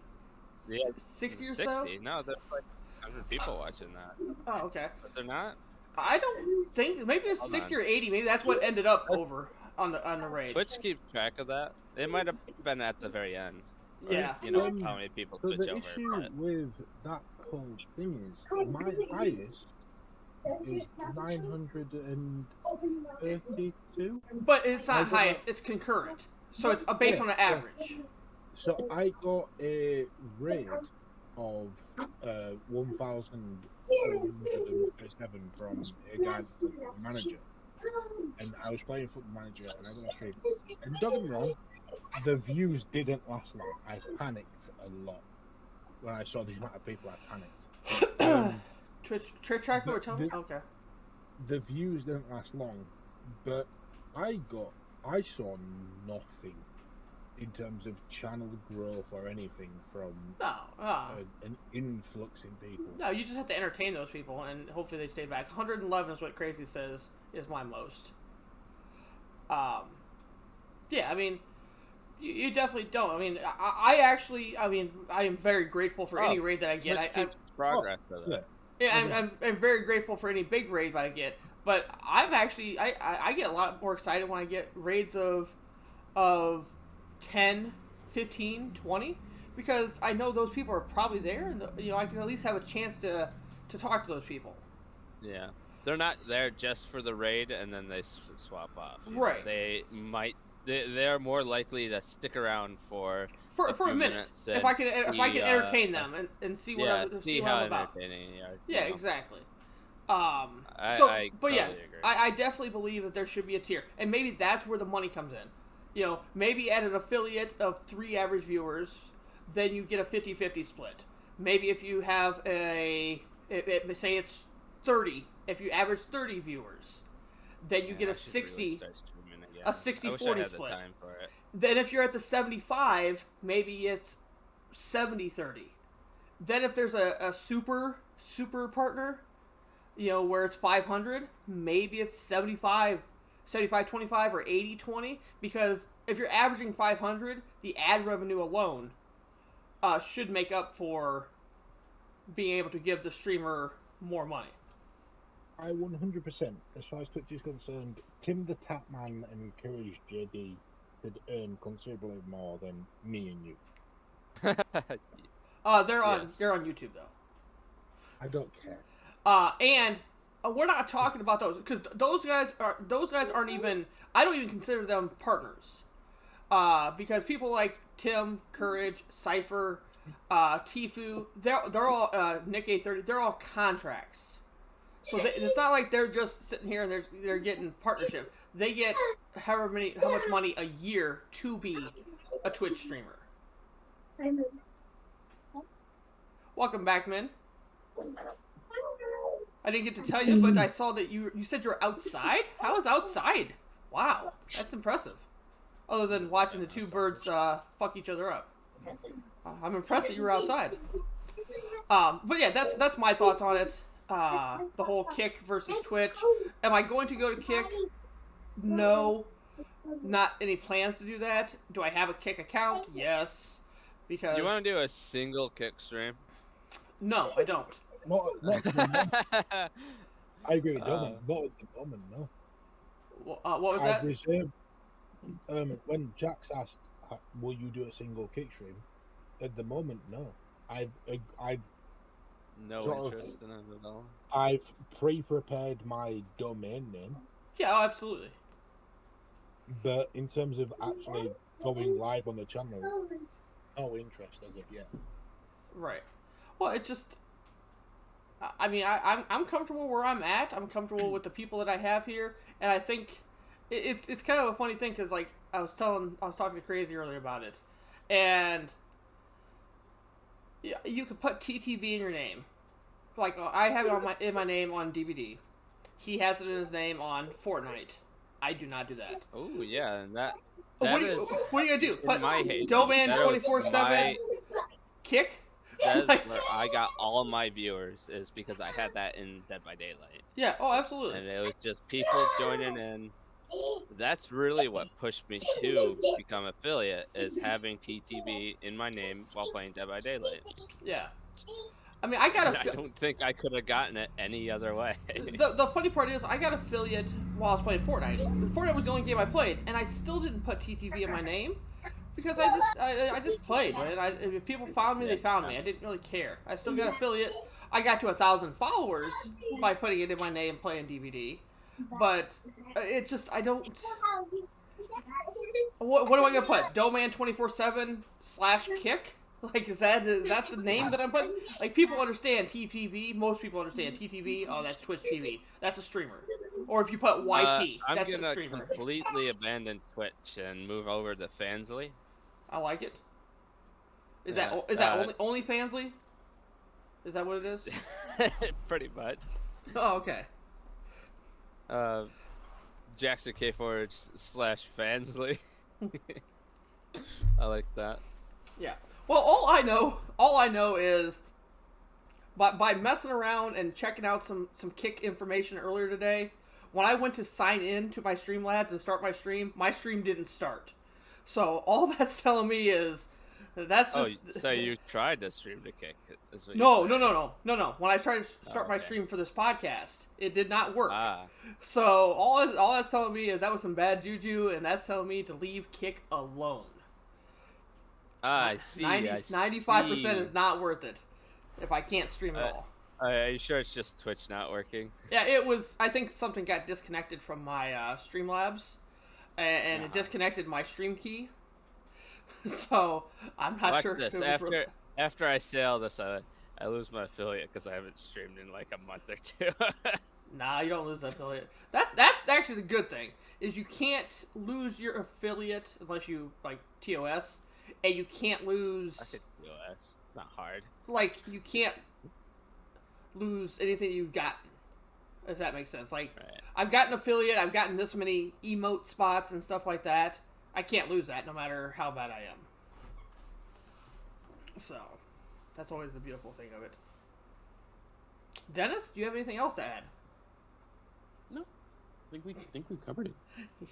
Yeah. 60 or 60. so. No, there's like 100 people watching that. Oh, okay. But they're not. I don't think maybe it's Hold 60 on. or 80. Maybe that's what ended up over on the raid. Twitch keeps track of that. It might have been at the very end. Yeah. You know Um, how many people So switch the over. issue But with that whole thing is my highest is 932. But it's not I got- highest. It's concurrent. So it's based on an Yeah. average. So I got a raid of 1,437 from a guy that's the manager, and I was playing Football Manager, and I got a stream. And don't get me wrong, the views didn't last long. I panicked a lot when I saw the amount of people. I panicked. Twitch tracker or tell me? the- Okay. The views didn't last long, but I saw nothing in terms of channel growth or anything from No. an influx in people. No, you just have to entertain those people, and hopefully they stay back. 111 is what Crazy says is my most. Yeah, I mean, you definitely don't. I mean, I actually, I am very grateful for any raid that I get. Twitch I, keeps progress of Yeah. it. Yeah, I'm very grateful for any big raid that I get. But I've actually I get a lot more excited when I get raids of 10, 15, 20, because I know those people are probably there, and I can at least have a chance to talk to those people. Yeah. they're not there just for the raid and then they swap off. You know, Right. they're more likely to stick around for for few a minute. minutes If I can see, entertain them and see what I'm, see what how I'm about. entertaining they are. Yeah, you know. exactly. I But yeah, totally agree. I definitely believe that there should be a tier, and maybe that's where the money comes in. You know, maybe at an affiliate of 3 average viewers, then you get a 50-50 split. Maybe if you have say it's 30, if you average 30 viewers, then you get I a should really 60. start streaming again. a 60-40 I wish I had split. the time for it. Then if you're at the 75, maybe it's 70-30. Then if there's a super partner, you know, where it's 500, maybe it's 75-25 or 80-20, because if you're averaging 500, the ad revenue alone should make up for being able to give the streamer more money. I 100%, as far as Twitch is concerned, Tim the Tapman and Courage JD could earn considerably more than me and you. They're on Yes. YouTube though. I don't care. And we're not talking about those, because those guys aren't even. I don't even consider them partners. Because people like Tim, Courage, Cypher, Tfue, they're all Nick 830. They're all contracts. So it's not like they're just sitting here and they're getting partnership. They get how much money a year to be a Twitch streamer. Welcome back, man. I didn't get to tell you, but I saw that you said you're outside. How is outside? Wow, that's impressive. Other than watching the two birds fuck each other up, I'm impressed that you were outside. But yeah, that's my thoughts on it. The whole Kick versus Twitch. Am I going to go to Kick? No, not any plans to do that. Do I have a Kick account? Yes, because You want to do a single Kick stream? no, I don't. Not at the moment. I agree with Doman. Not at the moment, no. What was I've that? reserved. When Jax asked, "Will you do a single kick stream?" At the moment, no. I've No Sort of. interest in it at all. I've pre-prepared my domain name, Yeah, oh, absolutely. but in terms of actually going live on the channel, no interest as of yet. Right. Well, it's just. I mean, I'm comfortable where I'm at. I'm comfortable with the people that I have here, and I think it's kind of a funny thing because like I was talking to Crazy earlier about it, and you could put TTV in your name. Like I have it in my name on DVD. He has it in his name on Fortnite. I do not do that. Oh yeah, and that What is are you gonna do? in Put my hate. Doman That was 24/7 my- Kick? That is Like- where I got all my viewers, is because I had that in Dead by Daylight, Yeah. Oh, absolutely. and it was just people joining in. That's really what pushed me to become affiliate, is having TTV in my name while playing Dead by Daylight. Yeah. I mean, I got And I a. don't think I could have gotten it any other way. The funny part is, I got affiliate while I was playing Fortnite. Fortnite was the only game I played, and I still didn't put TTV in my name because I just played. Right? If people found me, they found me. I didn't really care. I still got affiliate. I got to 1,000 followers by putting it in my name playing DVD, but it's just I don't. What am I gonna put? Doman 24/7/Kick? Like, is that the name that I'm putting? Like, people understand TPV. Most people understand TTV. Oh, that's Twitch TV. That's a streamer. Or if you put YT, I'm that's a gonna streamer. completely abandon Twitch and move over to Fansly. I like it. Is Yeah, that only Fansly? Is that what it is? Pretty much. Oh, okay. Jackson K Forge / Fansly. I like that. Yeah. Well, all I know is by messing around and checking out some Kick information earlier today, when I went to sign in to my Streamlabs and start my stream didn't start. So all that's telling me is that's just So you tried to stream to Kick? Is what no. you're saying. When I tried to start my okay. stream for this podcast, it did not work. Ah, So all that's telling me is that was some bad juju, and that's telling me to leave Kick alone. I see. 95% is not worth it if I can't stream at all. Are you sure it's just Twitch not working? Yeah, it was. I think something got disconnected from my Streamlabs, and it disconnected my stream key. So I'm not Watch sure. this. If it was After I say all this, I lose my affiliate because I haven't streamed in like a month or two. Nah, you don't lose the affiliate. That's actually the good thing, is you can't lose your affiliate unless you like TOS, and you can't lose I could TOS. It's not hard. like you can't lose anything you've gotten. If that makes sense. Like Right. I've gotten affiliate, I've gotten this many emote spots and stuff like that. I can't lose that no matter how bad I am. So that's always the beautiful thing of it. Dennis, do you have anything else to add? I think we covered it.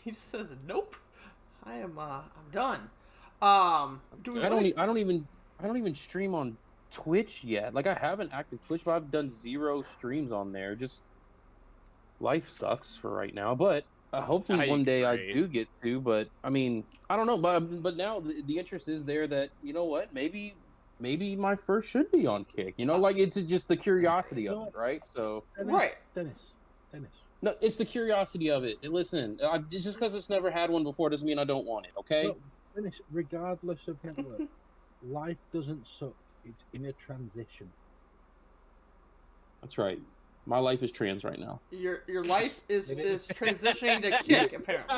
He just says, "Nope, I'm done." Do we I don't even stream on Twitch yet. Like I have an active Twitch, but I've done 0 streams on there. Just life sucks for right now, but hopefully one day I do get to. But I mean, I don't know. But now the interest is there that, you know what, maybe my first should be on Kick. You know, like it's just the curiosity of it, right? So Right. Dennis. no, it's the curiosity of it. And listen, just because it's never had one before doesn't mean I don't want it. Okay. Look, Dennis, regardless of network, life doesn't suck. It's in a transition. That's right. My life is trans right now. Your life is It is. transitioning to Kick apparently.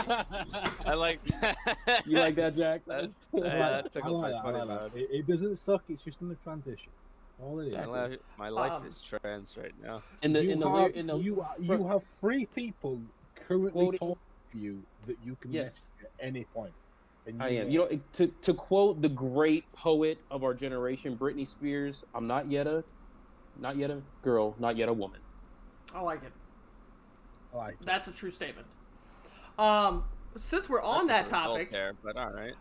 I like that. You like that, Jack? That I tickled my like funny that. bone. It doesn't suck. It's just in a transition. All it is. My life Um, is trans right now. You have 3 people currently Quoting- talking to you that you can Yes. message at any point. And I am. You know, to quote the great poet of our generation, Britney Spears, I'm not yet a girl, not yet a woman. I like it. I like it. That's a true statement. Since we're on that topic Voltaire, but all right.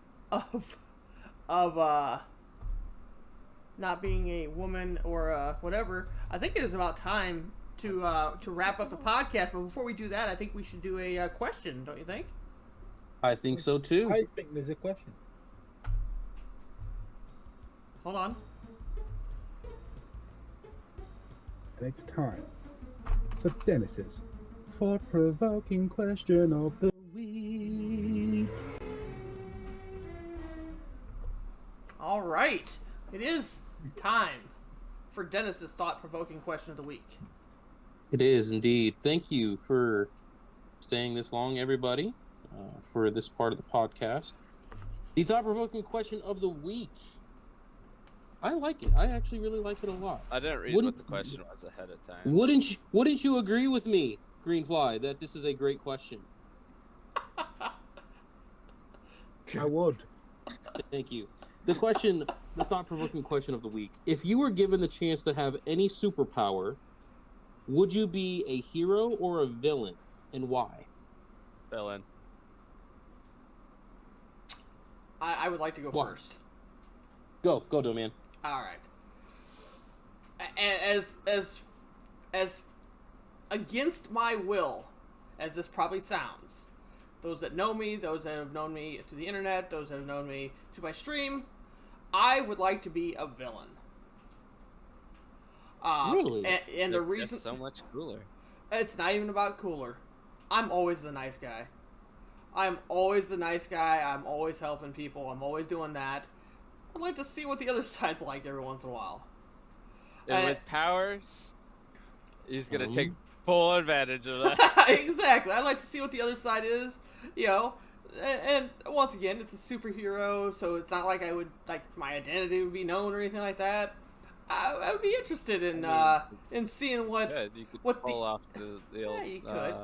of not being a woman or whatever, I think it is about time to wrap up the podcast. But before we do that, I think we should do a question. Don't you think? I think so too. I think there's a question. Hold on. And it's time for Dennis's thought-provoking question of the week. All right, it is time for Dennis's thought-provoking question of the week. It is indeed. Thank you for staying this long, everybody, for this part of the podcast. The thought-provoking question of the week. I like it. I actually really like it a lot. I didn't read Wouldn't- what the question was ahead of time. Wouldn't you agree with me, Greenfly, that this is a great question? I would. Thank you. The thought-provoking question of the week. If you were given the chance to have any superpower, would you be a hero or a villain, and why? Villain. I would like to go What? first. Go, man. All right. As against my will, as this probably sounds, those that know me, those that have known me through the internet, those that have known me to my stream, I would like to be a villain. Really? And the That's reason so much cooler. it's not even about cooler. I'm always the nice guy. I'm always the nice guy. I'm always helping people. I'm always doing that. I'd like to see what the other side's like every once in a while. And with powers, he's gonna take full advantage of that. Exactly. I'd like to see what the other side is, you know. And once again, it's a superhero, so it's not like I would like my identity would be known or anything like that. I would be interested in seeing what Good, you could what pull the off the old. yeah, you could.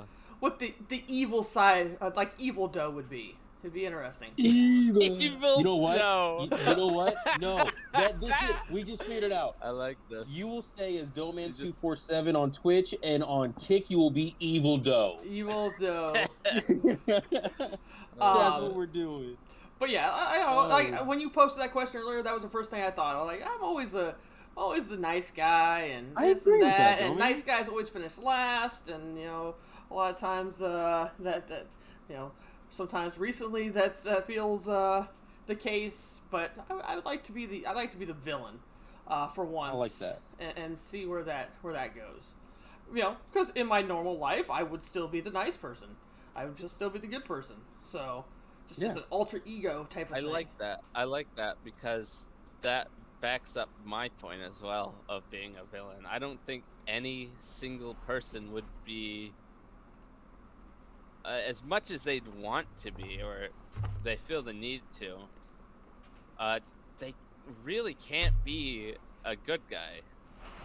What the evil side like Evil Doe would be. It'd be interesting. Evil. Evil. You know what? No. You know what? No. We just figured it out. I like this. You will stay as You Doman247 on Twitch, and on Kick you will be Evil Doe. Evil Doe. That's what we're doing. But yeah, like when you posted that question earlier, that was the first thing I thought. I was like, I'm always the nice guy, and I this agree and with that, that, and Doman. nice guys always finish last, and you know, a lot of times that you know, sometimes recently that feels the case. But I would like to be the villain. for once. I like that. And see where that goes. You know, because in my normal life, I would still be the nice person. I would just still be the good person. So, just as an alter ego type of I thing. like that. I like that because that backs up my point as well of being a villain. I don't think any single person would be as much as they'd want to be or they feel the need to. They really can't be a good guy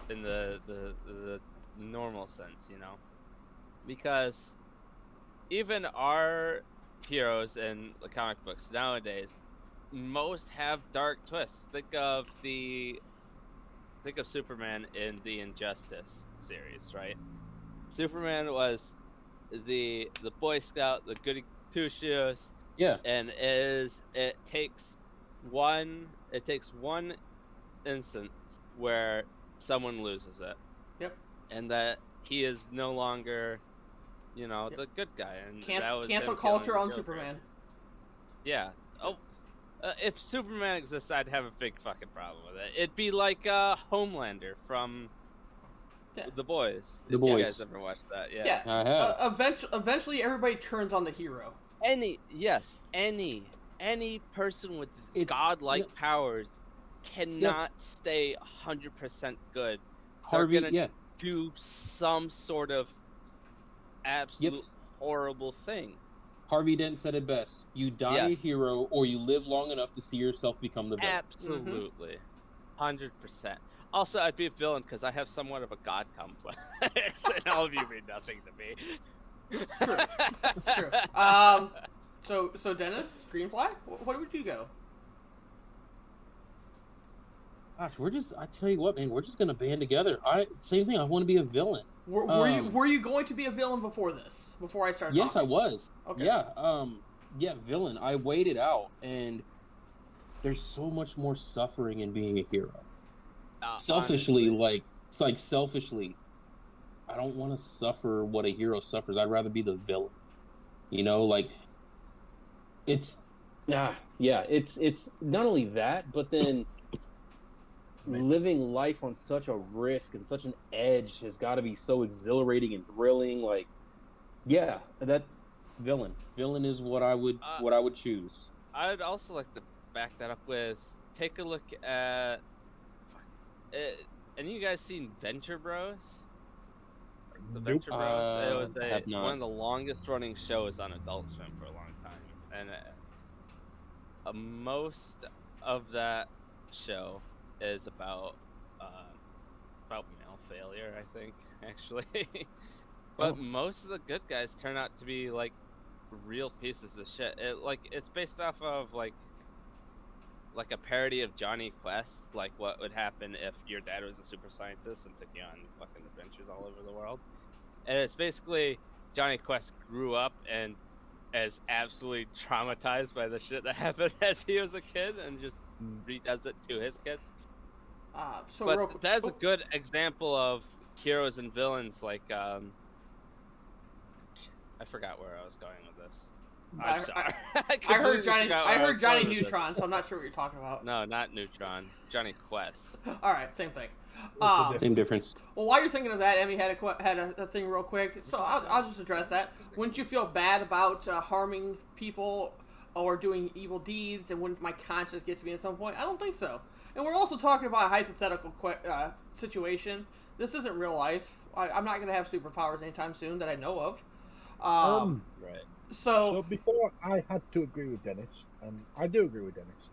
in the normal sense, you know, because even our heroes in the comic books nowadays, most have dark twists. Think of Superman in the Injustice series, right? Superman was the Boy Scout, the goody two shoes, Yeah. and it takes one instance where someone loses it. Yep. And that he is no longer, you know, Yep. the good guy. And that Cancel was him killing culture the on Joker. Superman. Yeah. Oh, if Superman exists, I'd have a big fucking problem with it. It'd be like Homelander from Yeah. The Boys. The If Boys. you guys ever watched that? Yeah. Yeah. I have. Eventually, everybody turns on the hero. Any person with It's- godlike yeah. powers cannot stay 100% good. Harvey, gonna yeah. Do some sort of absolute horrible thing. Harvey Dent said it best. You die a Yes. hero or you live long enough to see yourself become the villain. Absolutely. 100%. Also, I'd be a villain because I have somewhat of a god complex, and all of you mean nothing to me. Sure. So Dennis, Greenfly, what would you go? Gosh, I tell you what, man, we're just gonna band together. Same thing, I want to be a villain. Were you going to be a villain before this? Before I started Yes, I talking? was. Okay. Yeah, villain. I waited out, and there's so much more suffering in being a hero. Selfishly, honestly. Selfishly, I don't want to suffer what a hero suffers. I'd rather be the villain. You know, like it's not only that, but then living life on such a risk and such an edge has got to be so exhilarating and thrilling. Like, yeah, that villain is what I would choose. I'd also like to back that up with take a look at. And you guys seen Venture Bros? The Nope. Venture Bros. It was have not. one of the longest running shows on Adult Swim for a long time, and most of that show is about male failure, I think, actually. But most of the good guys turn out to be like real pieces of shit. It's based off of like a parody of Johnny Quest, like what would happen if your dad was a super scientist and took you on fucking adventures all over the world. And it's basically Johnny Quest grew up and is absolutely traumatized by the shit that happened as he was a kid and just redoes it to his kids. So But real quick, that's a good example of heroes and villains. Like, I forgot where I was going with this. I'm sorry. I heard Johnny. forgot I where heard was Johnny going with this. Neutron, so I'm not sure what you're talking about. No, not Neutron. Johnny Quest. All right, same thing. Same difference. Well, while you're thinking of that, Emmy had a thing real quick, so I'll just address that. Wouldn't you feel bad about harming people or doing evil deeds, and wouldn't my conscience get to me at some point? I don't think so. And we're also talking about a hypothetical situation. This isn't real life. I'm not going to have superpowers anytime soon that I know of. Right. So before I had to agree with Dennis, and I do agree with Dennis.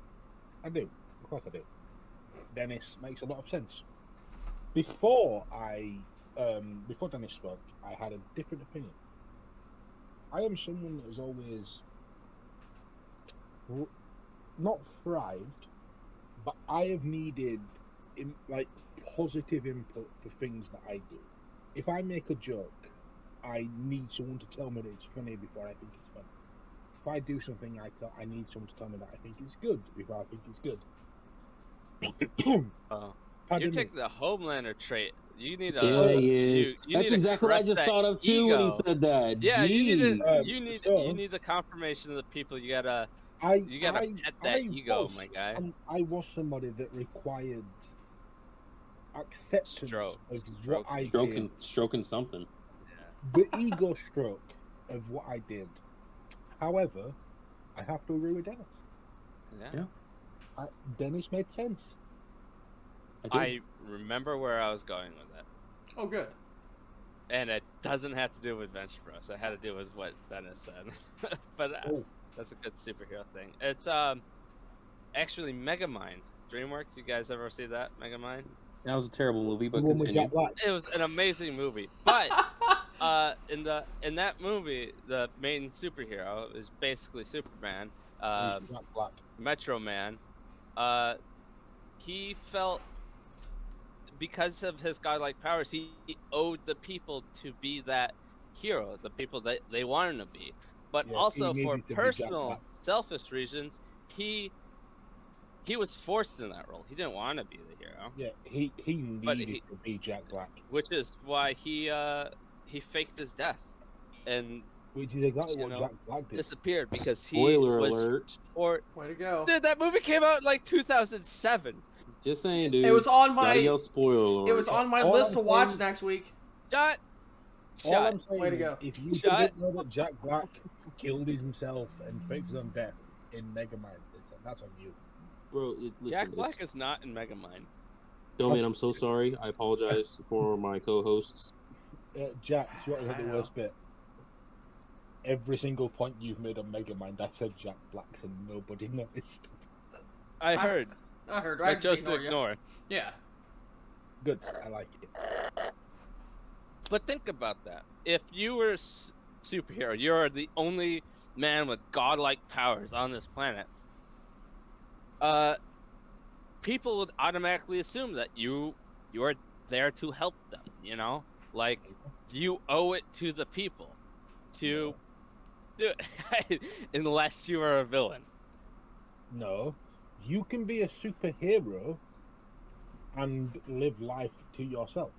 I do. Of course I do. Dennis makes a lot of sense. Before Dennis spoke, I had a different opinion. I am someone that has always not thrived, but I have needed positive input for things that I do. If I make a joke, I need someone to tell me that it's funny before I think it's funny. If I do something, I need someone to tell me that I think it's good before I think it's good. You're taking the Homelander trait. You need a. Yeah, he is. You That's need to exactly what I crush just that thought of too when he ego. said that. Yeah, Jeez. you need the confirmation of the people. You gotta pet that ego, my guy. I was somebody that required acceptance Stroke. of Stroke. what I did, Stroking something. the ego stroke of what I did. However, I have to agree with Dennis. Yeah. Dennis made sense. I remember where I was going with it. Oh, good. And it doesn't have to do with Venture Bros. It had to do with what Dennis said. But Oh. that's a good superhero thing. It's actually Megamind. DreamWorks. You guys ever see that Megamind? That was a terrible movie, but The one with continue. Jack Black. It was an amazing movie. But in that movie, the main superhero is basically Superman. Jack Black. Metro Man. He felt, because of his godlike powers, he owed the people to be that hero, the people that they want him to be. But Yes, also he for needed to be Jack personal, Black. selfish reasons, he was forced in that role. He didn't want to be the hero, Yeah, he But needed to be Jack Black, which is why he faked his death and which is exactly You what know, Jack Black did. disappeared because Spoiler he was alert. or Way to go. dude, that movie came out in like 2007. Just saying, dude. It was on Gotta my. yell spoiler alert. It was on my All list I'm to watch saying- next week. Shut. All Shut. I'm saying Way to is, go. if you Shut. didn't know that Jack Black killed himself and faked his own death in Megamind, that's on you. Bro, listen, Jack Black it's- is not in Megamind. Domain, I'm so sorry. I apologize for my co-hosts. Jack, you want to I hear the know. worst bit? Every single point you've made on Megamind, I said Jack Black's and nobody noticed. I heard. I heard. I I chose just to ignore you. ignore. Yeah. Good, I like it. But think about that. If you were a superhero, you're the only man with godlike powers on this planet. People would automatically assume that you're there to help them. You know, like you owe it to the people to do it, unless you are a villain. No, you can be a superhero and live life to yourself.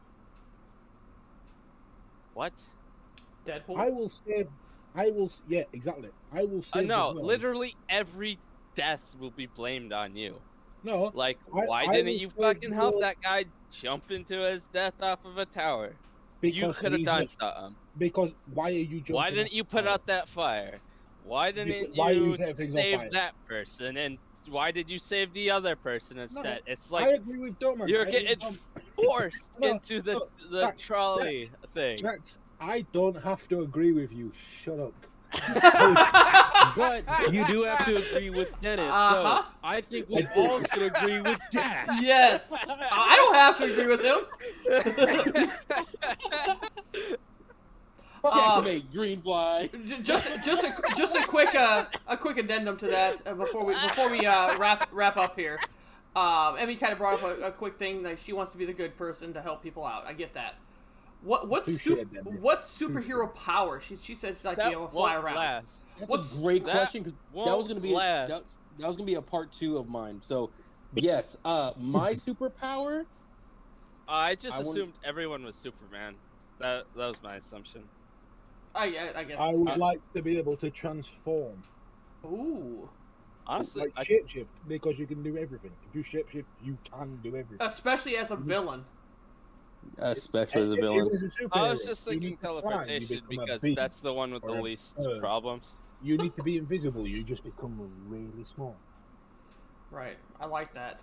What? Deadpool. Yeah, exactly. I will save No, the world. literally every death will be blamed on you. No, Like, I- why I didn't will you save fucking the help world. that guy jump into his death off of a tower? You because could have he's done not- something. Because why are you jumping? Why off didn't you the put tower? out that fire? Why didn't why are you you setting things on fire? save that person? And why did you save the other person instead? It's I like agree with Doman. you're I agree getting with forced No, into the no, Jax, trolley thing. Jax, I don't have to agree with you. Shut up. But you do have to agree with Dennis. Uh-huh. So I think we all should agree with Jack. Yes. I don't have to agree with him. Checkmate, green fly. Just a quick addendum to that before we wrap up here. Emmy kind of brought up a quick thing, like she wants to be the good person to help people out. I get that. What superhero power? She says she's like that being able to fly won't around. last. That's What's- a great that question because that was won't gonna be last. that was gonna be a part 2 of mine. So yes, my superpower. I just I wouldn't- assumed everyone was Superman. That was my assumption. I guess. I would like to be able to transform, Ooh. Honestly, like shapeshift, because you can do everything. If you shapeshift, you can do everything. Especially as a villain. Especially as a If you villain. was a I was superhero, just you thinking need to fly, you teleportation become a because bee. that's the one with the or a least bird. problems. You need to be invisible. You just become really small. Right. I like that.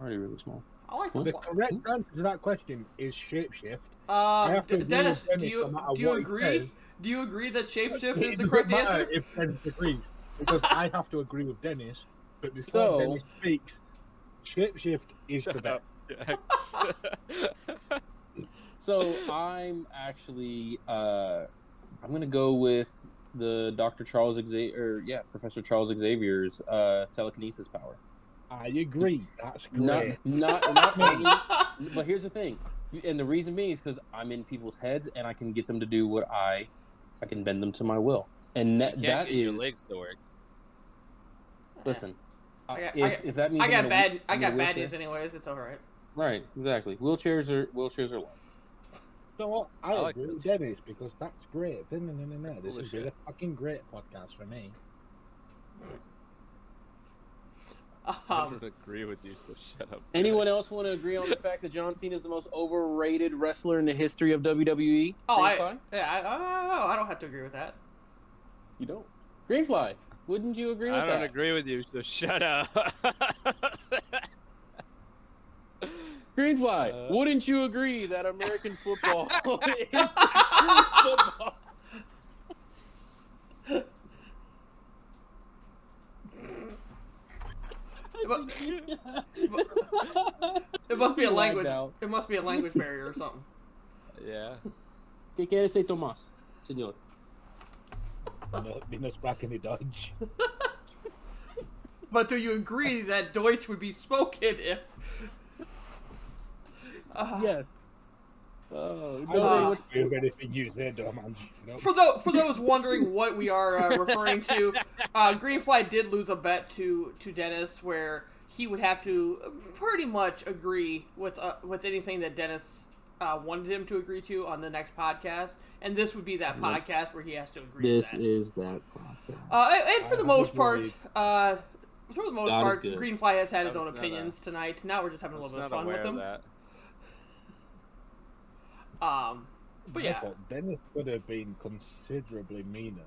Already really small. I like The the. correct answer to that question is shapeshift. I have to agree with Dennis, Dennis do you no matter do you what he agree? says. Do you agree that shapeshift It is the doesn't correct matter answer? if Dennis agrees, because I have to agree with Dennis. But before So- Dennis speaks, shapeshift is the Shut best. up, Jax. So I'm actually I'm gonna go with the Dr. Charles Xavier, Professor Charles Xavier's telekinesis power. I agree. That's great. Not me. But here's the thing, and the reason being is because I'm in people's heads and I can get them to do what I can bend them to my will, and You that can't that get your is legs to work. listen. I If that means I got I'm bad. I in a got bad wheelchair- news anyways. It's all right. Right, exactly. Wheelchairs are life. You know what? I like agree with Dennis because that's great. No. This has been a fucking great podcast for me. I don't agree with you, so shut up. Anyone else want to agree on the fact that John Cena is the most overrated wrestler in the history of WWE? Oh, Greenfly? I don't know. I don't have to agree with that. You don't. Greenfly, wouldn't you agree with I that? don't agree with you, so shut up. Greenfly, wouldn't you agree that American football is true football? It must be a You lagged language. out. It must be a language barrier or something. Yeah. ¿Qué quiere decir Tomás, señor? Minus back in the Dodge. But do you agree that Deutsch would be spoken if? Yes. I Oh, don't agree with anything you said, man. No. For those wondering what we are referring to, Greenfly did lose a bet to Dennis where he would have to pretty much agree with anything that Dennis wanted him to agree to on the next podcast, and this would be that podcast where he has to agree. this to that. is that podcast. And for the most part, good. Greenfly has had his I own was not opinions tonight. Now we're just having a I was little bit not of fun with aware of him. that. But I yeah, thought Dennis could have been considerably meaner.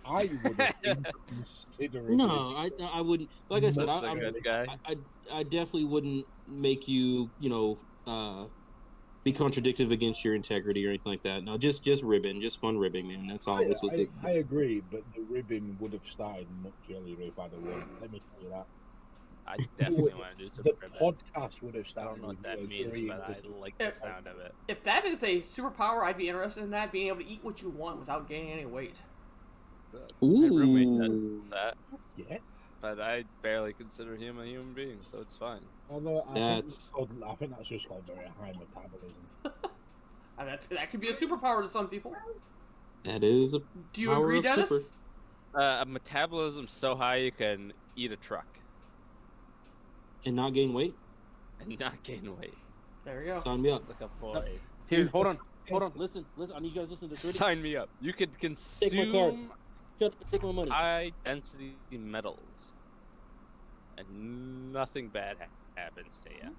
I would have been considerably. No, I wouldn't. Like I said, That's a good guy. I definitely wouldn't make you, be contradictive against your integrity or anything like that. No, just ribbing, just fun ribbing, man. That's all this was. I agree, but the ribbing would have started much earlier if I'd have won. Let me tell you that. I definitely want to do some The ribbon. podcast would have I started. don't know what with that you means, agreeing but I with- like the sound of it. if that is a superpower, I'd be interested in that, being able to eat what you want without gaining any weight. My roommate does Ooh. that, Yeah. but I barely consider him a human being, so it's fine. Although That's- I think that's just called very high metabolism. And that could be a superpower to some people. That is a Do you Power agree, of Dennis? super. A metabolism so high you can eat a truck and not gain weight. and not gain weight. There you go. Sign me up. It's like a boy. Here, hold on. Listen. I need you guys to listen to this. Ready? Sign me up. You could Take my card. consume Shut up and take my money. high density metals, and nothing bad happens to you.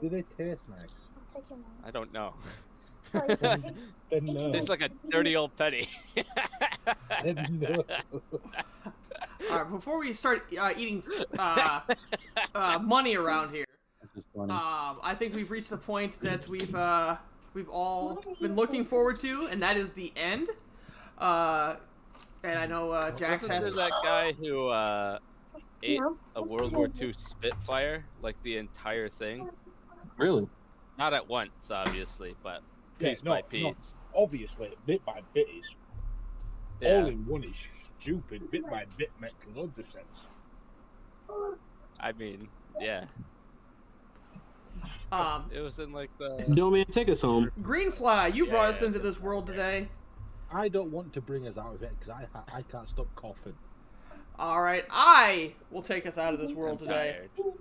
Do they taste nice? I don't know. Then no. Tastes like a dirty old penny. Then no. All right, before we start eating money around here, This is funny. I think we've reached the point that we've all been looking forward to, and that is the end. And I know Jax Wasn't has. there that guy who ate a World War II Spitfire, like the entire thing? Really? Not at once, obviously, but Yeah, piece no, by no. piece. Obviously, bit by bit is Yeah. all in one is stupid. Bit by bit makes loads of sense. I mean, yeah. It was in like the. No, man, take us home. Greenfly, you brought us Yeah, into this world today. I don't want to bring us out of it because I can't stop coughing. All right, I will take us out of this world I'm today. tired.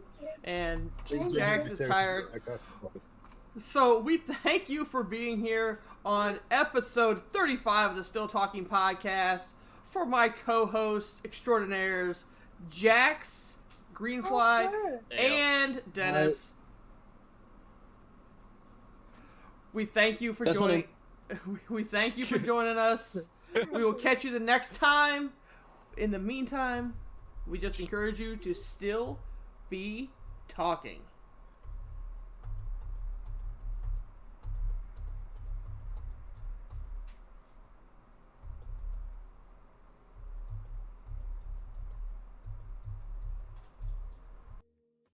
And Jax is tired. I can't stop it. So we thank you for being here on episode 35 of the Still Talking Podcast. For my co-hosts extraordinaires, Jax, Greenfly, and Dennis. We thank you for That's joining. We thank you for joining us. We will catch you the next time. In the meantime, we just encourage you to still be talking.